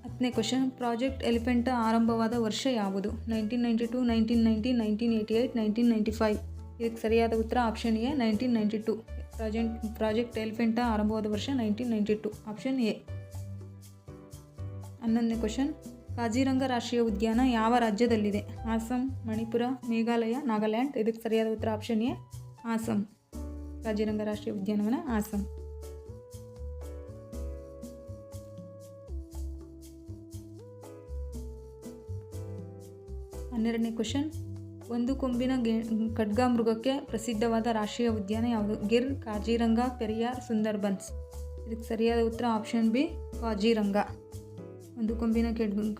10ನೇ ಕ್ವೆಶನ್, ಪ್ರಾಜೆಕ್ಟ್ ಎಲಿಫೆಂಟ್ ಆರಂಭವಾದ ವರ್ಷ ಯಾವುದು? 1992, 1990, 1988, 1995. ಇದಕ್ಕೆ ಸರಿಯಾದ ಉತ್ತರ ಆಪ್ಷನ್ ಎ, 1992. ಪ್ರಾಜೆಕ್ಟ್ ಎಲಿಫೆಂಟ್ ಆರಂಭವಾದ ವರ್ಷ 1992. Option A. 11ನೇ ಕ್ವೆಶನ್, ಕಾಜಿರಂಗ ರಾಷ್ಟ್ರೀಯ ಉದ್ಯಾನ ಯಾವ ರಾಜ್ಯದಲ್ಲಿದೆ? ಅಸ್ಸಾಂ, ಮಣಿಪುರ, ಮೇಘಾಲಯ, ನಾಗಾಲ್ಯಾಂಡ್. ಇದಕ್ಕೆ ಸರಿಯಾದ ಉತ್ತರ ಆಪ್ಷನ್ ಎ, ಅಸ್ಸಾಂ. ಕಾಜಿರಂಗ ರಾಷ್ಟ್ರೀಯ ಉದ್ಯಾನವನ ಅಸ್ಸಾಂ. 12ನೇ ಕ್ವೆಶನ್, ಒಂದು ಕೊಂಬಿನ ಖಡ್ಗಮೃಗಕ್ಕೆ ಪ್ರಸಿದ್ಧವಾದ ರಾಷ್ಟ್ರೀಯ ಉದ್ಯಾನ ಯಾವುದು? ಗಿರ್, ಕಾಜಿರಂಗ, ಪೆರಿಯಾರ್, ಸುಂದರ್ಬನ್ಸ್. ಇದಕ್ಕೆ ಸರಿಯಾದ ಉತ್ತರ ಆಪ್ಷನ್ ಬಿ, ಕಾಜಿರಂಗ. ಒಂದು ಕೊಂಬಿನ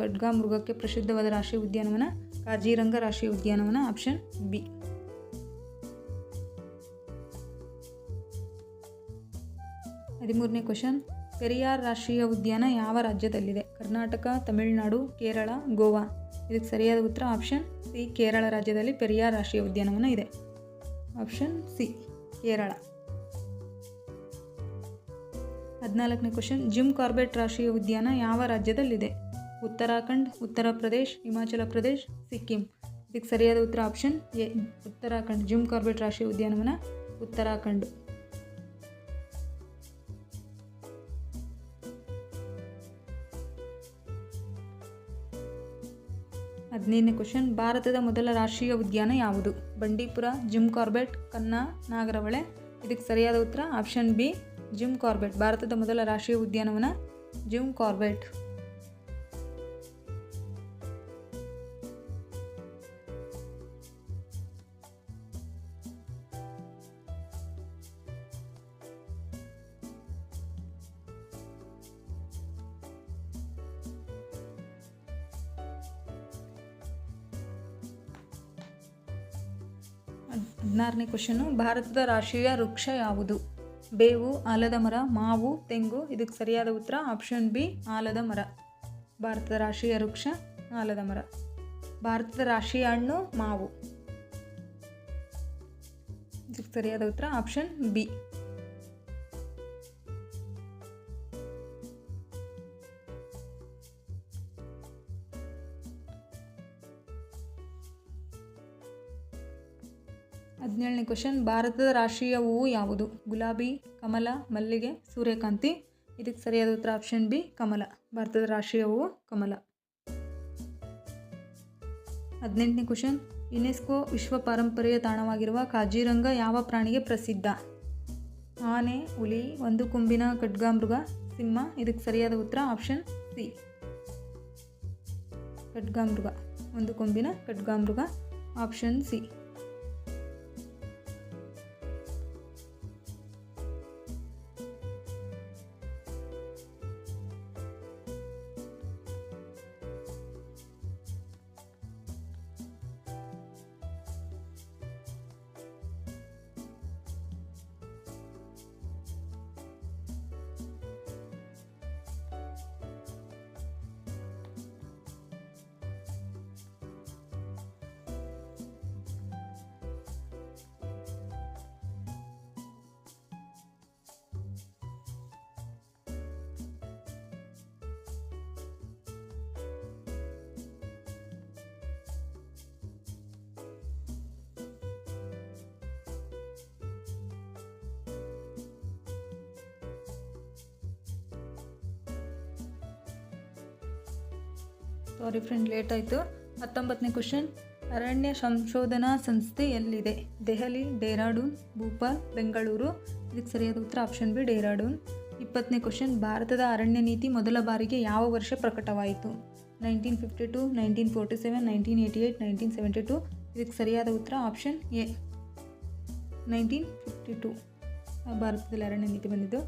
ಖಡ್ಗಮೃಗಕ್ಕೆ ಪ್ರಸಿದ್ಧವಾದ ರಾಷ್ಟ್ರೀಯ ಉದ್ಯಾನವನ ಕಾಜಿರಂಗ ರಾಷ್ಟ್ರೀಯ ಉದ್ಯಾನವನ. Option B. 13ನೇ ಕ್ವೆಶನ್, ಪೆರಿಯಾರ್ ರಾಷ್ಟ್ರೀಯ ಉದ್ಯಾನ ಯಾವ ರಾಜ್ಯದಲ್ಲಿದೆ? ಕರ್ನಾಟಕ, ತಮಿಳುನಾಡು, ಕೇರಳ, ಗೋವಾ. ಇದಕ್ಕೆ ಸರಿಯಾದ ಉತ್ತರ ಆಪ್ಷನ್ ಸಿ, ಕೇರಳ ರಾಜ್ಯದಲ್ಲಿ ಪೆರಿಯಾರ್ ರಾಷ್ಟ್ರೀಯ ಉದ್ಯಾನವನ ಇದೆ. Option C, Kerala. 14ನೇ ಕ್ವೆಶನ್, ಜಿಮ್ ಕಾರ್ಬೆಟ್ ರಾಷ್ಟ್ರೀಯ ಉದ್ಯಾನ ಯಾವ ರಾಜ್ಯದಲ್ಲಿದೆ? ಉತ್ತರಾಖಂಡ್, ಉತ್ತರ ಪ್ರದೇಶ್, ಹಿಮಾಚಲ ಪ್ರದೇಶ್, ಸಿಕ್ಕಿಂ. ಇದಕ್ಕೆ ಸರಿಯಾದ ಉತ್ತರ option A, Uttarakhand. Gym Corbett ರಾಷ್ಟ್ರೀಯ ಉದ್ಯಾನವನ ಉತ್ತರಾಖಂಡ್. 15ನೇ 15ನೇ ಕ್ವಶನ್, ಭಾರತದ ಮೊದಲ ರಾಷ್ಟ್ರೀಯ ಉದ್ಯಾನ ಯಾವುದು? Bandipur, Jim Corbett, Kanha, Nagarahole. ಇದಕ್ಕೆ ಸರಿಯಾದ ಉತ್ತರ ಆಪ್ಷನ್ ಬಿ, ಜಿಮ್ ಕಾರ್ಬೆಟ್. ಭಾರತದ ಮೊದಲ ರಾಷ್ಟ್ರೀಯ ಉದ್ಯಾನವನ ಜಿಮ್ ಕಾರ್ಬೆಟ್. 16ನೇ ಕ್ವಶನು, ಭಾರತದ ರಾಷ್ಟ್ರೀಯ ವೃಕ್ಷ ಯಾವುದು? ಬೇವು, ಆಲದ ಮರ, ಮಾವು, ತೆಂಗು. ಇದಕ್ಕೆ ಸರಿಯಾದ ಉತ್ತರ ಆಪ್ಷನ್ ಬಿ, ಆಲದ ಮರ. ಭಾರತದ ರಾಷ್ಟ್ರೀಯ ವೃಕ್ಷ ಆಲದ ಮರ. ಭಾರತದ ರಾಷ್ಟ್ರೀಯ ಹಣ್ಣು ಮಾವು. ಇದಕ್ಕೆ ಸರಿಯಾದ ಉತ್ತರ ಆಪ್ಷನ್ ಬಿ. ಹದಿನೇಳನೇ ಕ್ವಶನ್, ಭಾರತದ ರಾಷ್ಟ್ರೀಯ ಹೂವು ಯಾವುದು? ಗುಲಾಬಿ, ಕಮಲ, ಮಲ್ಲಿಗೆ, ಸೂರ್ಯಕಾಂತಿ. ಇದಕ್ಕೆ ಸರಿಯಾದ ಉತ್ತರ ಆಪ್ಷನ್ ಬಿ, ಕಮಲ. ಭಾರತದ ರಾಷ್ಟ್ರೀಯ ಹೂವು ಕಮಲ. 18ನೇ ಕ್ವಶನ್, ಯುನೆಸ್ಕೋ ವಿಶ್ವ ಪಾರಂಪರ್ಯ ತಾಣವಾಗಿರುವ ಕಾಜಿರಂಗ ಯಾವ ಪ್ರಾಣಿಗೆ ಪ್ರಸಿದ್ಧ? ಆನೆ, ಹುಲಿ, ಒಂದು ಕೊಂಬಿನ ಖಡ್ಗಮೃಗ, ಸಿಂಹ. ಇದಕ್ಕೆ ಸರಿಯಾದ ಉತ್ತರ ಆಪ್ಷನ್ ಸಿ, ಖಡ್ಗಮೃಗ. ಒಂದು ಕೊಂಬಿನ ಖಡ್ಗಮೃಗ, ಆಪ್ಷನ್ ಸಿ. ಸಾರಿ ಫ್ರೆಂಡ್, ಲೇಟ್ ಆಯಿತು. 19ನೇ ಕ್ವಶನ್, ಅರಣ್ಯ ಸಂಶೋಧನಾ ಸಂಸ್ಥೆ ಎಲ್ಲಿದೆ? ದೆಹಲಿ, ಡೆಹ್ರಾಡೂನ್, ಭೋಪಾಲ್, ಬೆಂಗಳೂರು. ಇದಕ್ಕೆ ಸರಿಯಾದ ಉತ್ತರ ಆಪ್ಷನ್ ಬಿ, ಡೆಹ್ರಾಡೂನ್. 20ನೇ ಕ್ವಶನ್, ಭಾರತದ ಅರಣ್ಯ ನೀತಿ ಮೊದಲ ಬಾರಿಗೆ ಯಾವ ವರ್ಷ ಪ್ರಕಟವಾಯಿತು? 1952, 1947, 1988, 1972. ಇದಕ್ಕೆ ಸರಿಯಾದ ಉತ್ತರ ಆಪ್ಷನ್ ಎ, 1952 ಭಾರತದಲ್ಲಿ ಅರಣ್ಯ ನೀತಿ ಬಂದಿದ್ದು.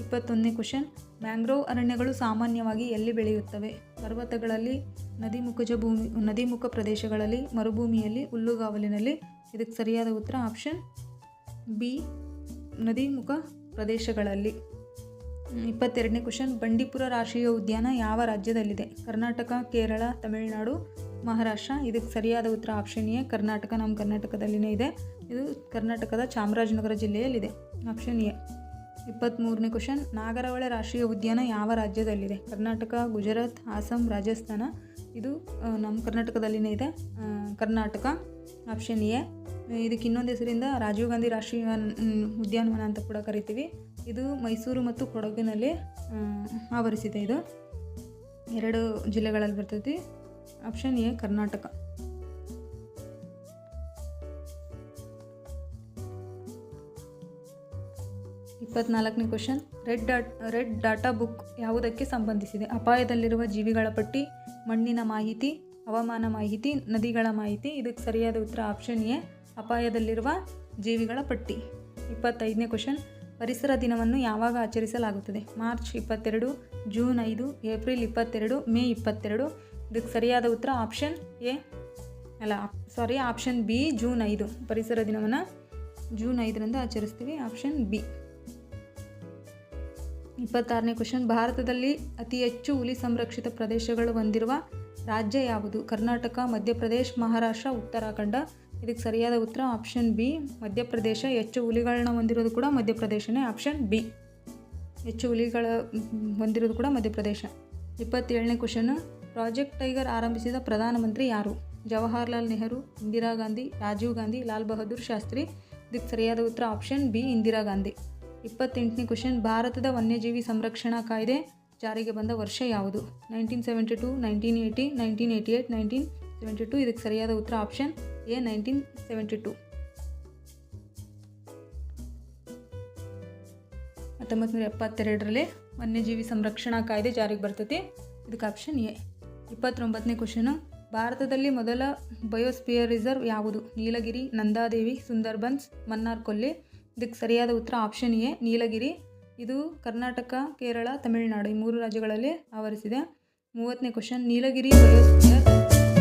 21ನೇ ಕ್ವಶನ್, ಮ್ಯಾಂಗ್ರೋವ್ ಅರಣ್ಯಗಳು ಸಾಮಾನ್ಯವಾಗಿ ಎಲ್ಲಿ ಬೆಳೆಯುತ್ತವೆ? ಪರ್ವತಗಳಲ್ಲಿ, ನದಿಮುಖ ಪ್ರದೇಶಗಳಲ್ಲಿ, ಮರುಭೂಮಿಯಲ್ಲಿ, ಹುಲ್ಲುಗಾವಲಿನಲ್ಲಿ. ಇದಕ್ಕೆ ಸರಿಯಾದ ಉತ್ತರ ಆಪ್ಷನ್ ಬಿ, ನದಿಮುಖ ಪ್ರದೇಶಗಳಲ್ಲಿ. 22ನೇ ಕ್ವಶನ್, ಬಂಡೀಪುರ ರಾಷ್ಟ್ರೀಯ ಉದ್ಯಾನ ಯಾವ ರಾಜ್ಯದಲ್ಲಿದೆ? ಕರ್ನಾಟಕ, ಕೇರಳ, ತಮಿಳುನಾಡು, ಮಹಾರಾಷ್ಟ್ರ. ಇದಕ್ಕೆ ಸರಿಯಾದ ಉತ್ತರ ಆಪ್ಷನ್ ಎ, ಕರ್ನಾಟಕ. ನಮ್ಮ ಕರ್ನಾಟಕದಲ್ಲಿನೇ ಇದೆ. ಇದು ಕರ್ನಾಟಕದ ಚಾಮರಾಜನಗರ ಜಿಲ್ಲೆಯಲ್ಲಿದೆ, ಆಪ್ಷನ್ ಎ. 23ನೇ ಕ್ವಶನ್, ನಾಗರಹೊಳೆ ರಾಷ್ಟ್ರೀಯ ಉದ್ಯಾನ ಯಾವ ರಾಜ್ಯದಲ್ಲಿದೆ? ಕರ್ನಾಟಕ, ಗುಜರಾತ್, ಅಸ್ಸಾಂ, ರಾಜಸ್ಥಾನ. ಇದು ನಮ್ಮ ಕರ್ನಾಟಕದಲ್ಲಿನೇ ಇದೆ, ಕರ್ನಾಟಕ, ಆಪ್ಷನ್ ಎ. ಇದಕ್ಕೆ ಇನ್ನೊಂದು ಹೆಸರಿಂದ ರಾಜೀವ್ ಗಾಂಧಿ ರಾಷ್ಟ್ರೀಯ ಉದ್ಯಾನವನ ಅಂತ ಕೂಡ ಕರಿತೀವಿ. ಇದು ಮೈಸೂರು ಮತ್ತು ಕೊಡಗಿನಲ್ಲಿ ಆವರಿಸಿದೆ. ಇದು 2 ಜಿಲ್ಲೆಗಳಲ್ಲಿ ಬರ್ತೈತಿ, ಆಪ್ಷನ್ ಎ, ಕರ್ನಾಟಕ. 24ನೇ ಕ್ವಶನ್, ರೆಡ್ ಡಾಟಾ ಬುಕ್ ಯಾವುದಕ್ಕೆ ಸಂಬಂಧಿಸಿದೆ? ಅಪಾಯದಲ್ಲಿರುವ ಜೀವಿಗಳ ಪಟ್ಟಿ, ಮಣ್ಣಿನ ಮಾಹಿತಿ, ಹವಾಮಾನ ಮಾಹಿತಿ, ನದಿಗಳ ಮಾಹಿತಿ. ಇದಕ್ಕೆ ಸರಿಯಾದ ಉತ್ತರ ಆಪ್ಷನ್ ಎ, ಅಪಾಯದಲ್ಲಿರುವ ಜೀವಿಗಳ ಪಟ್ಟಿ. 25ನೇ ಕ್ವಶನ್, ಪರಿಸರ ದಿನವನ್ನು ಯಾವಾಗ ಆಚರಿಸಲಾಗುತ್ತದೆ? March 22, June 5, April 22, May 22. ಇದಕ್ಕೆ ಸರಿಯಾದ ಉತ್ತರ option A, option B, June 5. ಪರಿಸರ ದಿನವನ್ನು ಜೂನ್ 5ರಂದು ಆಚರಿಸ್ತೀವಿ, ಆಪ್ಷನ್ ಬಿ. 26ನೇ ಕ್ವಶನ್, ಭಾರತದಲ್ಲಿ ಅತಿ ಹೆಚ್ಚು ಹುಲಿ ಸಂರಕ್ಷಿತ ಪ್ರದೇಶಗಳು ಹೊಂದಿರುವ ರಾಜ್ಯ ಯಾವುದು? ಕರ್ನಾಟಕ, ಮಧ್ಯಪ್ರದೇಶ, ಮಹಾರಾಷ್ಟ್ರ, ಉತ್ತರಾಖಂಡ. ಇದಕ್ಕೆ ಸರಿಯಾದ ಉತ್ತರ ಆಪ್ಷನ್ ಬಿ, ಮಧ್ಯಪ್ರದೇಶ. ಹೆಚ್ಚು ಹುಲಿಗಳನ್ನ ಹೊಂದಿರೋದು ಕೂಡ ಮಧ್ಯಪ್ರದೇಶನೇ, ಆಪ್ಷನ್ ಬಿ. ಹೆಚ್ಚು ಹುಲಿಗಳ ಹೊಂದಿರೋದು ಕೂಡ ಮಧ್ಯಪ್ರದೇಶ. 27ನೇ ಕ್ವಶನ್, ಪ್ರಾಜೆಕ್ಟ್ ಟೈಗರ್ ಆರಂಭಿಸಿದ ಪ್ರಧಾನಮಂತ್ರಿ ಯಾರು? ಜವಾಹರ್ಲಾಲ್ ನೆಹರು, ಇಂದಿರಾ ಗಾಂಧಿ, ರಾಜೀವ್ ಗಾಂಧಿ, ಲಾಲ್ ಬಹದ್ದೂರ್ ಶಾಸ್ತ್ರಿ. ಇದಕ್ಕೆ ಸರಿಯಾದ ಉತ್ತರ ಆಪ್ಷನ್ ಬಿ, ಇಂದಿರಾ ಗಾಂಧಿ. 28ನೇ ಕ್ವಶನ್, ಭಾರತದ ವನ್ಯಜೀವಿ ಸಂರಕ್ಷಣಾ ಕಾಯ್ದೆ ಜಾರಿಗೆ ಬಂದ ವರ್ಷ ಯಾವುದು? 1972, 1980, 1988, 1972. ಇದಕ್ಕೆ ಸರಿಯಾದ ಉತ್ತರ ಆಪ್ಷನ್ ಎ 1972. 1972ರಲ್ಲಿ ವನ್ಯಜೀವಿ ಸಂರಕ್ಷಣಾ ಕಾಯ್ದೆ ಜಾರಿಗೆ ಬರ್ತೈತಿ. ಇದಕ್ಕೆ ಆಪ್ಷನ್ ಎ. 29ನೇ ಕ್ವಶನು, ಭಾರತದಲ್ಲಿ ಮೊದಲ ಬಯೋಸ್ಪಿಯರ್ ರಿಸರ್ವ್ ಯಾವುದು? ನೀಲಗಿರಿ, ನಂದಾದೇವಿ, ಸುಂದರ್ಬನ್ಸ್, ಮನ್ನಾರ್ ಕೊಲ್ಲಿ. ಇದಕ್ಕೆ ಸರಿಯಾದ ಉತ್ತರ ಆಪ್ಷನ್ ಎ ನೀಲಗಿರಿ. ಇದು ಕರ್ನಾಟಕ, ಕೇರಳ, ತಮಿಳುನಾಡು ಈ 3 ರಾಜ್ಯಗಳಲ್ಲಿ ಆವರಿಸಿದೆ. 30ನೇ ಕ್ವಶನ್, ನೀಲಗಿರಿ ಬಯೋಸ್ಪಿಯರ್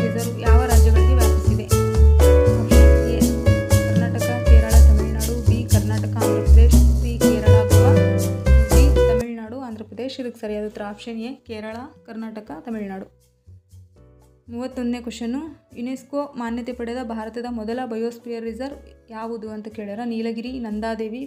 ರಿಸರ್ವ್ ಯಾವ ರಾಜ್ಯಗಳಿಗೆ ವ್ಯಾಪಿಸಿದೆ? Option A Karnataka, Kerala, Tamil Nadu. B Karnataka, Andhra Pradesh. C Kerala, Goa. D Tamil Nadu, Andhra Pradesh. ಇದಕ್ಕೆ ಸರಿಯಾದ ಉತ್ತರ ಆಪ್ಷನ್ ಎ ಕೇರಳ, ಕರ್ನಾಟಕ, ತಮಿಳುನಾಡು. 31ನೇ ಕ್ವಶನು, ಯುನೆಸ್ಕೋ ಮಾನ್ಯತೆ ಪಡೆದ ಭಾರತದ ಮೊದಲ ಬಯೋಸ್ಪಿಯರ್ ರಿಸರ್ವ್ ಯಾವುದು ಅಂತ ಕೇಳ್ಯಾರ. ನೀಲಗಿರಿ, ನಂದಾದೇವಿ,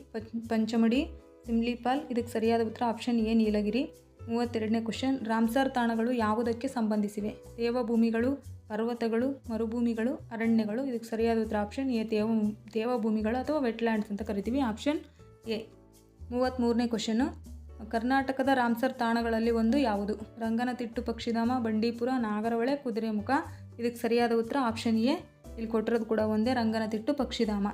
ಪಂಚಮಡಿ, ಸಿಮ್ಲಿಪಾಲ್. ಇದಕ್ಕೆ ಸರಿಯಾದ ಉತ್ತರ ಆಪ್ಷನ್ ಎ ನೀಲಗಿರಿ. 32ನೇ ಕ್ವಶನ್, ರಾಮ್ಸರ್ ತಾಣಗಳು ಯಾವುದಕ್ಕೆ ಸಂಬಂಧಿಸಿವೆ? ತೇವಭೂಮಿಗಳು, ಪರ್ವತಗಳು, ಮರುಭೂಮಿಗಳು, ಅರಣ್ಯಗಳು. ಇದಕ್ಕೆ ಸರಿಯಾದ ಉತ್ತರ ಆಪ್ಷನ್ ಎ ತೇವಭೂಮಿಗಳು ಅಥವಾ ವೆಟ್ಲ್ಯಾಂಡ್ಸ್ ಅಂತ ಕರಿತೀವಿ. Option A. 33ನೇ ಕ್ವಶನು, ಕರ್ನಾಟಕದ ರಾಮ್ಸರ್ ತಾಣಗಳಲ್ಲಿ ಒಂದು ಯಾವುದು? ರಂಗನತಿಟ್ಟು ಪಕ್ಷಿಧಾಮ, ಬಂಡೀಪುರ, ನಾಗರಹೊಳೆ, ಕುದುರೆಮುಖ. ಇದಕ್ಕೆ ಸರಿಯಾದ ಉತ್ತರ ಆಪ್ಷನ್ ಎ. ಇಲ್ಲಿ ಕೊಟ್ಟಿರೋದು ಕೂಡ ಒಂದೇ, ರಂಗನತಿಟ್ಟು ಪಕ್ಷಿಧಾಮ.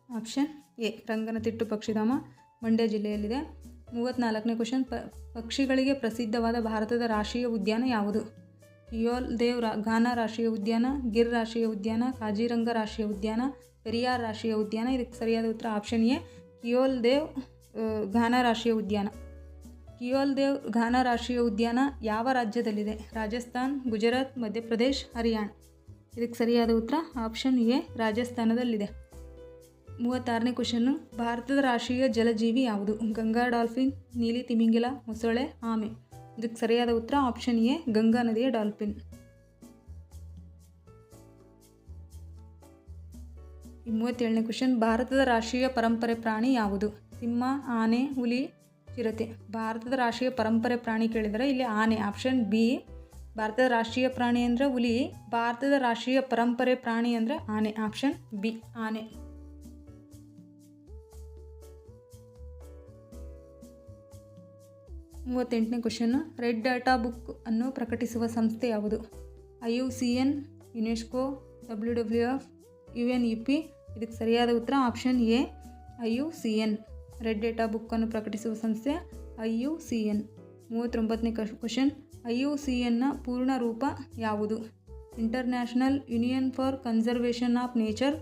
ಆಪ್ಷನ್ ಎ ರಂಗನತಿಟ್ಟು ಪಕ್ಷಿಧಾಮ ಮಂಡ್ಯ ಜಿಲ್ಲೆಯಲ್ಲಿದೆ. 34ನೇ ಕ್ವಶನ್, ಪಕ್ಷಿಗಳಿಗೆ ಪ್ರಸಿದ್ಧವಾದ ಭಾರತದ ರಾಷ್ಟ್ರೀಯ ಉದ್ಯಾನ ಯಾವುದು? ಕಿಯೋಲ್ ದೇವ್ ಘಾನ ರಾಷ್ಟ್ರೀಯ ಉದ್ಯಾನ, ಗಿರ್ ರಾಷ್ಟ್ರೀಯ ಉದ್ಯಾನ, ಕಾಜಿರಂಗ ರಾಷ್ಟ್ರೀಯ ಉದ್ಯಾನ, ಪೆರಿಯಾರ್ ರಾಷ್ಟ್ರೀಯ ಉದ್ಯಾನ. ಇದಕ್ಕೆ ಸರಿಯಾದ ಉತ್ತರ ಆಪ್ಷನ್ ಎ ಕಿಯೋಲ್ ದೇವ್ ಘಾನ ರಾಷ್ಟ್ರೀಯ ಉದ್ಯಾನ. ಕಿಯೋಲ್ ದೇವ್ ಘಾನ ರಾಷ್ಟ್ರೀಯ ಉದ್ಯಾನ ಯಾವ ರಾಜ್ಯದಲ್ಲಿದೆ? ರಾಜಸ್ಥಾನ್, ಗುಜರಾತ್, ಮಧ್ಯಪ್ರದೇಶ್, ಹರಿಯಾಣ. ಇದಕ್ಕೆ ಸರಿಯಾದ ಉತ್ತರ ಆಪ್ಷನ್ ಎ ರಾಜಸ್ಥಾನದಲ್ಲಿದೆ. 36ನೇ ಕ್ವಶನ್ನು, ಭಾರತದ ರಾಷ್ಟ್ರೀಯ ಜಲಜೀವಿ ಯಾವುದು? ಗಂಗಾ ಡಾಲ್ಫಿನ್, ನೀಲಿ ತಿಮಿಂಗಿಲ, ಮೊಸಳೆ, ಆಮೆ. ಇದಕ್ಕೆ ಸರಿಯಾದ ಉತ್ತರ ಆಪ್ಷನ್ ಎ ಗಂಗಾ ನದಿಯ ಡಾಲ್ಫಿನ್. 37ನೇ ಕ್ವಶನ್, ಭಾರತದ ರಾಷ್ಟ್ರೀಯ ಪರಂಪರೆ ಪ್ರಾಣಿ ಯಾವುದು? ಸಿಂಹ, ಆನೆ, ಹುಲಿ, ಚಿರತೆ. ಭಾರತದ ರಾಷ್ಟ್ರೀಯ ಪರಂಪರೆ ಪ್ರಾಣಿ ಕೇಳಿದರೆ ಇಲ್ಲಿ ಆನೆ. Option B. ಭಾರತದ ರಾಷ್ಟ್ರೀಯ ಪ್ರಾಣಿ ಅಂದರೆ ಹುಲಿ, ಭಾರತದ ರಾಷ್ಟ್ರೀಯ ಪರಂಪರೆ ಪ್ರಾಣಿ ಅಂದರೆ ಆನೆ. ಆಪ್ಷನ್ ಬಿ ಆನೆ. 38ನೇ ಕ್ವಶನ್ನು, ರೆಡ್ ಡಾಟಾ ಬುಕ್ ಅನ್ನು ಪ್ರಕಟಿಸುವ ಸಂಸ್ಥೆ ಯಾವುದು? IUCN, UNESCO, WWF, UNEP. ಇದಕ್ಕೆ ಸರಿಯಾದ ಉತ್ತರ option A IUCN. Red data ಬುಕ್ಕನ್ನು ಪ್ರಕಟಿಸುವ ಸಂಸ್ಥೆ IUCN. 39ನೇ ಕ್ವಶನ್, IUCNನ ಪೂರ್ಣ ರೂಪ ಯಾವುದು? International union for conservation of nature,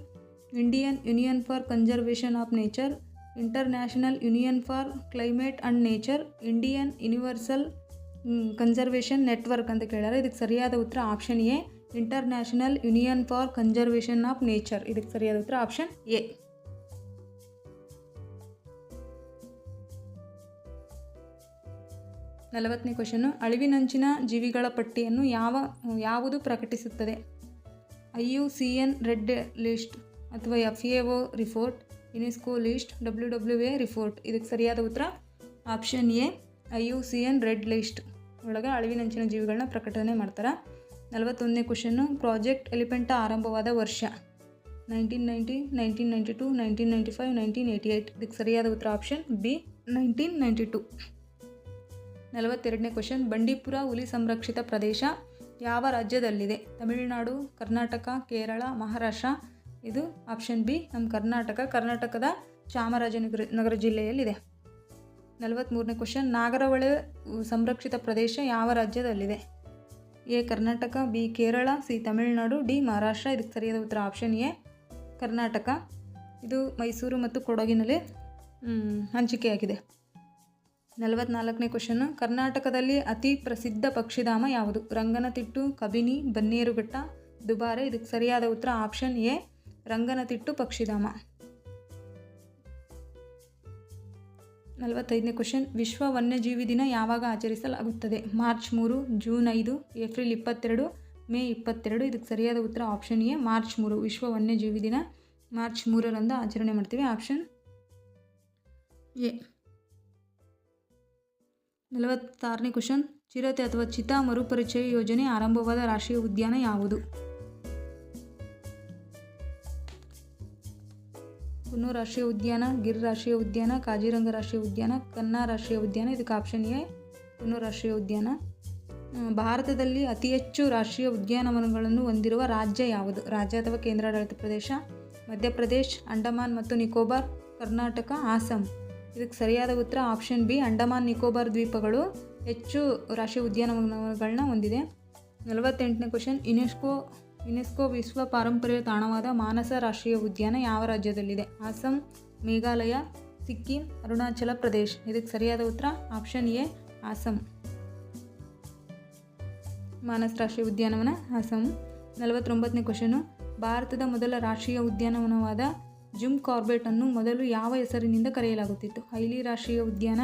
Indian union for conservation of nature, international union for climate and nature, Indian universal conservation network ಅಂತ ಕೇಳ್ಯಾರ. ಇದಕ್ಕೆ ಸರಿಯಾದ ಉತ್ತರ option A international union for conservation of nature. ಇದಕ್ಕೆ ಸರಿಯಾದ ಉತ್ತರ ಆಪ್ಷನ್ ಎ. 40ನೇ ಕ್ವಶನ್ನು, ಅಳಿವಿನಂಚಿನ ಜೀವಿಗಳ ಪಟ್ಟಿಯನ್ನು ಯಾವುದು ಪ್ರಕಟಿಸುತ್ತದೆ? IUCN ರೆಡ್ ಲಿಸ್ಟ್ ಅಥವಾ FAO report, UNESCO list, WWA report. ಇದಕ್ಕೆ ಸರಿಯಾದ ಉತ್ತರ option A IUCN red list ಒಳಗೆ ಅಳಿವಿನಂಚಿನ ಜೀವಿಗಳನ್ನ ಪ್ರಕಟಣೆ ಮಾಡ್ತಾರೆ. 41ನೇ ಕ್ವಶನ್ನು, ಪ್ರಾಜೆಕ್ಟ್ ಎಲಿಫೆಂಟಾ ಆರಂಭವಾದ ವರ್ಷ? 1990, 1992, 1995, 1988. ಇದಕ್ಕೆ ಸರಿಯಾದ ಉತ್ತರ ಆಪ್ಷನ್ ಬಿ 1992. 42ನೇ ಕ್ವಶನ್, ಬಂಡೀಪುರ ಹುಲಿ ಸಂರಕ್ಷಿತ ಪ್ರದೇಶ ಯಾವ ರಾಜ್ಯದಲ್ಲಿದೆ? ತಮಿಳುನಾಡು, ಕರ್ನಾಟಕ, ಕೇರಳ, ಮಹಾರಾಷ್ಟ್ರ. ಇದು ಆಪ್ಷನ್ ಬಿ ನಮ್ಮ ಕರ್ನಾಟಕದ ಚಾಮರಾಜನಗರ ಜಿಲ್ಲೆಯಲ್ಲಿದೆ. 43ನೇ ಕ್ವಶನ್, ನಾಗರಹೊಳೆ ಸಂರಕ್ಷಿತ ಪ್ರದೇಶ ಯಾವ ರಾಜ್ಯದಲ್ಲಿದೆ? A Karnataka, B Kerala, C Tamil Nadu, D Maharashtra. ಇದಕ್ಕೆ ಸರಿಯಾದ ಉತ್ತರ ಆಪ್ಷನ್ ಎ ಕರ್ನಾಟಕ. ಇದು ಮೈಸೂರು ಮತ್ತು ಕೊಡಗಿನಲ್ಲಿ ಹಂಚಿಕೆಯಾಗಿದೆ. 44ನೇ ಕ್ವಶನ್ನು, ಕರ್ನಾಟಕದಲ್ಲಿ ಅತಿ ಪ್ರಸಿದ್ಧ ಪಕ್ಷಿಧಾಮ ಯಾವುದು? ರಂಗನತಿಟ್ಟು, ಕಬಿನಿ, ಬನ್ನೇರುಘಟ್ಟ, ದುಬಾರೆ. ಇದಕ್ಕೆ ಸರಿಯಾದ ಉತ್ತರ ಆಪ್ಷನ್ ಎ ರಂಗನತಿಟ್ಟು ಪಕ್ಷಿಧಾಮ. 45ನೇ ಕ್ವಶನ್, ವಿಶ್ವ ವನ್ಯಜೀವಿ ದಿನ ಯಾವಾಗ ಆಚರಿಸಲಾಗುತ್ತದೆ? March 3, June 5, April 22, May 22. ಇದಕ್ಕೆ ಸರಿಯಾದ ಉತ್ತರ ಆಪ್ಷನ್ ಎ ಮಾರ್ಚ್ 3. ವಿಶ್ವ ವನ್ಯಜೀವಿ ದಿನ ಮಾರ್ಚ್ 3ರಂದು ಆಚರಣೆ ಮಾಡ್ತೀವಿ. Option A. 46ನೇ ಕ್ವಶನ್, ಚಿರತೆ ಅಥವಾ ಚಿತಾ ಮರುಪರಿಚಯ ಯೋಜನೆ ಆರಂಭವಾದ ರಾಷ್ಟ್ರೀಯ ಉದ್ಯಾನ ಯಾವುದು? ಕುನ್ನೂರು ರಾಷ್ಟ್ರೀಯ ಉದ್ಯಾನ, ಗಿರ್ ರಾಷ್ಟ್ರೀಯ ಉದ್ಯಾನ, ಕಾಜಿರಂಗ ರಾಷ್ಟ್ರೀಯ ಉದ್ಯಾನ, ಕನ್ನಾ ರಾಷ್ಟ್ರೀಯ ಉದ್ಯಾನ. ಇದಕ್ಕೆ ಆಪ್ಷನ್ ಎ ಕುನ್ನೂರು ರಾಷ್ಟ್ರೀಯ ಉದ್ಯಾನ. ಭಾರತದಲ್ಲಿ ಅತಿ ಹೆಚ್ಚು ರಾಷ್ಟ್ರೀಯ ಉದ್ಯಾನವನಗಳನ್ನು ಹೊಂದಿರುವ ರಾಜ್ಯ ಯಾವುದು? ರಾಜ್ಯ ಅಥವಾ ಕೇಂದ್ರಾಡಳಿತ ಪ್ರದೇಶ? ಮಧ್ಯಪ್ರದೇಶ್, ಅಂಡಮಾನ್ ಮತ್ತು ನಿಕೋಬಾರ್, ಕರ್ನಾಟಕ, ಅಸ್ಸಾಂ. ಇದಕ್ಕೆ ಸರಿಯಾದ ಉತ್ತರ ಆಪ್ಷನ್ ಬಿ, ಅಂಡಮಾನ್ ನಿಕೋಬಾರ್ ದ್ವೀಪಗಳು ಹೆಚ್ಚು ರಾಷ್ಟ್ರೀಯ ಉದ್ಯಾನವನಗಳನ್ನ ಹೊಂದಿದೆ. 48ನೇ ಕ್ವಶನ್, ಯುನೆಸ್ಕೋ ವಿಶ್ವ ಪಾರಂಪರ್ಯ ತಾಣವಾದ ಮಾನಸ ರಾಷ್ಟ್ರೀಯ ಉದ್ಯಾನ ಯಾವ ರಾಜ್ಯದಲ್ಲಿದೆ? ಅಸ್ಸಾಂ, ಮೇಘಾಲಯ, ಸಿಕ್ಕಿಂ, ಅರುಣಾಚಲ ಪ್ರದೇಶ್. ಇದಕ್ಕೆ ಸರಿಯಾದ ಉತ್ತರ ಆಪ್ಷನ್ ಎ, ಅಸ್ಸಾಂ. ಮಾನಸ ರಾಷ್ಟ್ರೀಯ ಉದ್ಯಾನವನ ಅಸ್ಸಾಂ. 49ನೇ ಕ್ವಶನು, ಭಾರತದ ಮೊದಲ ರಾಷ್ಟ್ರೀಯ ಉದ್ಯಾನವನವಾದ ಜಿಮ್ ಕಾರ್ಬೆಟ್ ಅನ್ನು ಮೊದಲು ಯಾವ ಹೆಸರಿನಿಂದ ಕರೆಯಲಾಗುತ್ತಿತ್ತು? ಹೈಲಿ ರಾಷ್ಟ್ರೀಯ ಉದ್ಯಾನ,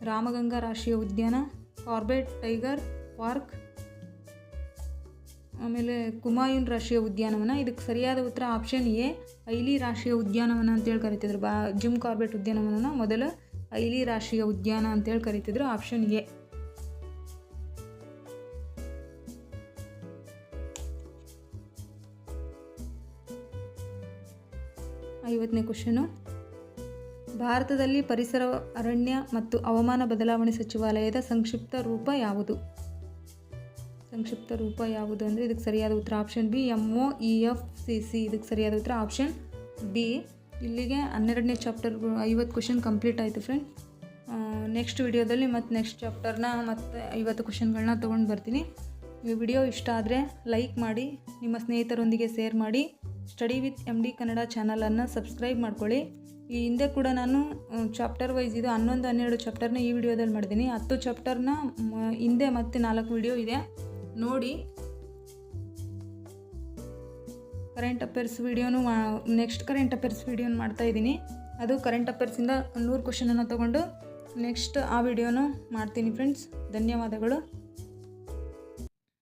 ರಾಮಗಂಗಾ ರಾಷ್ಟ್ರೀಯ ಉದ್ಯಾನ, ಕಾರ್ಬೆಟ್ ಟೈಗರ್ ಪಾರ್ಕ್, ಆಮೇಲೆ ಕುಮಾಯೂನ್ ರಾಷ್ಟ್ರೀಯ ಉದ್ಯಾನವನ. ಇದಕ್ಕೆ ಸರಿಯಾದ ಉತ್ತರ ಆಪ್ಷನ್ ಎ, ಹೈಲಿ ರಾಷ್ಟ್ರೀಯ ಉದ್ಯಾನವನ ಅಂತೇಳಿ ಕರಿತಿದ್ರು. ಜಿಮ್ ಕಾರ್ಬೆಟ್ ಉದ್ಯಾನವನ ಮೊದಲು ಹೈಲಿ ರಾಷ್ಟ್ರೀಯ ಉದ್ಯಾನ ಅಂತೇಳಿ ಕರಿತಿದ್ರು. Option A. 50ನೇ ಕ್ವಶನು, ಭಾರತದಲ್ಲಿ ಪರಿಸರ, ಅರಣ್ಯ ಮತ್ತು ಹವಾಮಾನ ಬದಲಾವಣೆ ಸಚಿವಾಲಯದ ಸಂಕ್ಷಿಪ್ತ ರೂಪ ಯಾವುದು? ಅಂದರೆ ಇದಕ್ಕೆ ಸರಿಯಾದ ಉತ್ತರ ಆಪ್ಷನ್ ಬಿ, MOEFCC. ಇದಕ್ಕೆ ಸರಿಯಾದ ಉತ್ತರ ಆಪ್ಷನ್ ಬಿ. ಇಲ್ಲಿಗೆ 12ನೇ ಚಾಪ್ಟರ್ 50 ಕ್ವಶನ್ ಕಂಪ್ಲೀಟ್ ಆಯಿತು ಫ್ರೆಂಡ್. ನೆಕ್ಸ್ಟ್ ವಿಡಿಯೋದಲ್ಲಿ ನೆಕ್ಸ್ಟ್ ಚಾಪ್ಟರ್ನ 50 ಕ್ವಶನ್ಗಳನ್ನ ತೊಗೊಂಡು ಬರ್ತೀನಿ. ಈ ವಿಡಿಯೋ ಇಷ್ಟ ಆದರೆ ಲೈಕ್ ಮಾಡಿ, ನಿಮ್ಮ ಸ್ನೇಹಿತರೊಂದಿಗೆ ಶೇರ್ ಮಾಡಿ. ಸ್ಟಡಿ ವಿತ್ MD ಕನ್ನಡ ಚಾನಲನ್ನು ಸಬ್ಸ್ಕ್ರೈಬ್ ಮಾಡ್ಕೊಳ್ಳಿ. ಈ ಹಿಂದೆ ಕೂಡ ನಾನು ಚಾಪ್ಟರ್ ವೈಸ್ ಇದು 11, 12 ಚಾಪ್ಟರ್ನ ಈ ವಿಡಿಯೋದಲ್ಲಿ ಮಾಡಿದ್ದೀನಿ. 10 ಚಾಪ್ಟರ್ನ ಹಿಂದೆ ಮತ್ತೆ 4 ವಿಡಿಯೋ ಇದೆ, ನೋಡಿ. ಕರೆಂಟ್ ಅಫೇರ್ಸ್ ವಿಡಿಯೋನು ನೆಕ್ಸ್ಟ್ ಕರೆಂಟ್ ಅಫೇರ್ಸ್ ವಿಡಿಯೋನ ಮಾಡ್ತಾಯಿದ್ದೀನಿ. ಅದು ಕರೆಂಟ್ ಅಫೇರ್ಸಿಂದ 100 ಕ್ವಶನನ್ನು ತೊಗೊಂಡು ನೆಕ್ಸ್ಟ್ ಆ ವಿಡಿಯೋನು ಮಾಡ್ತೀನಿ ಫ್ರೆಂಡ್ಸ್. ಧನ್ಯವಾದಗಳು.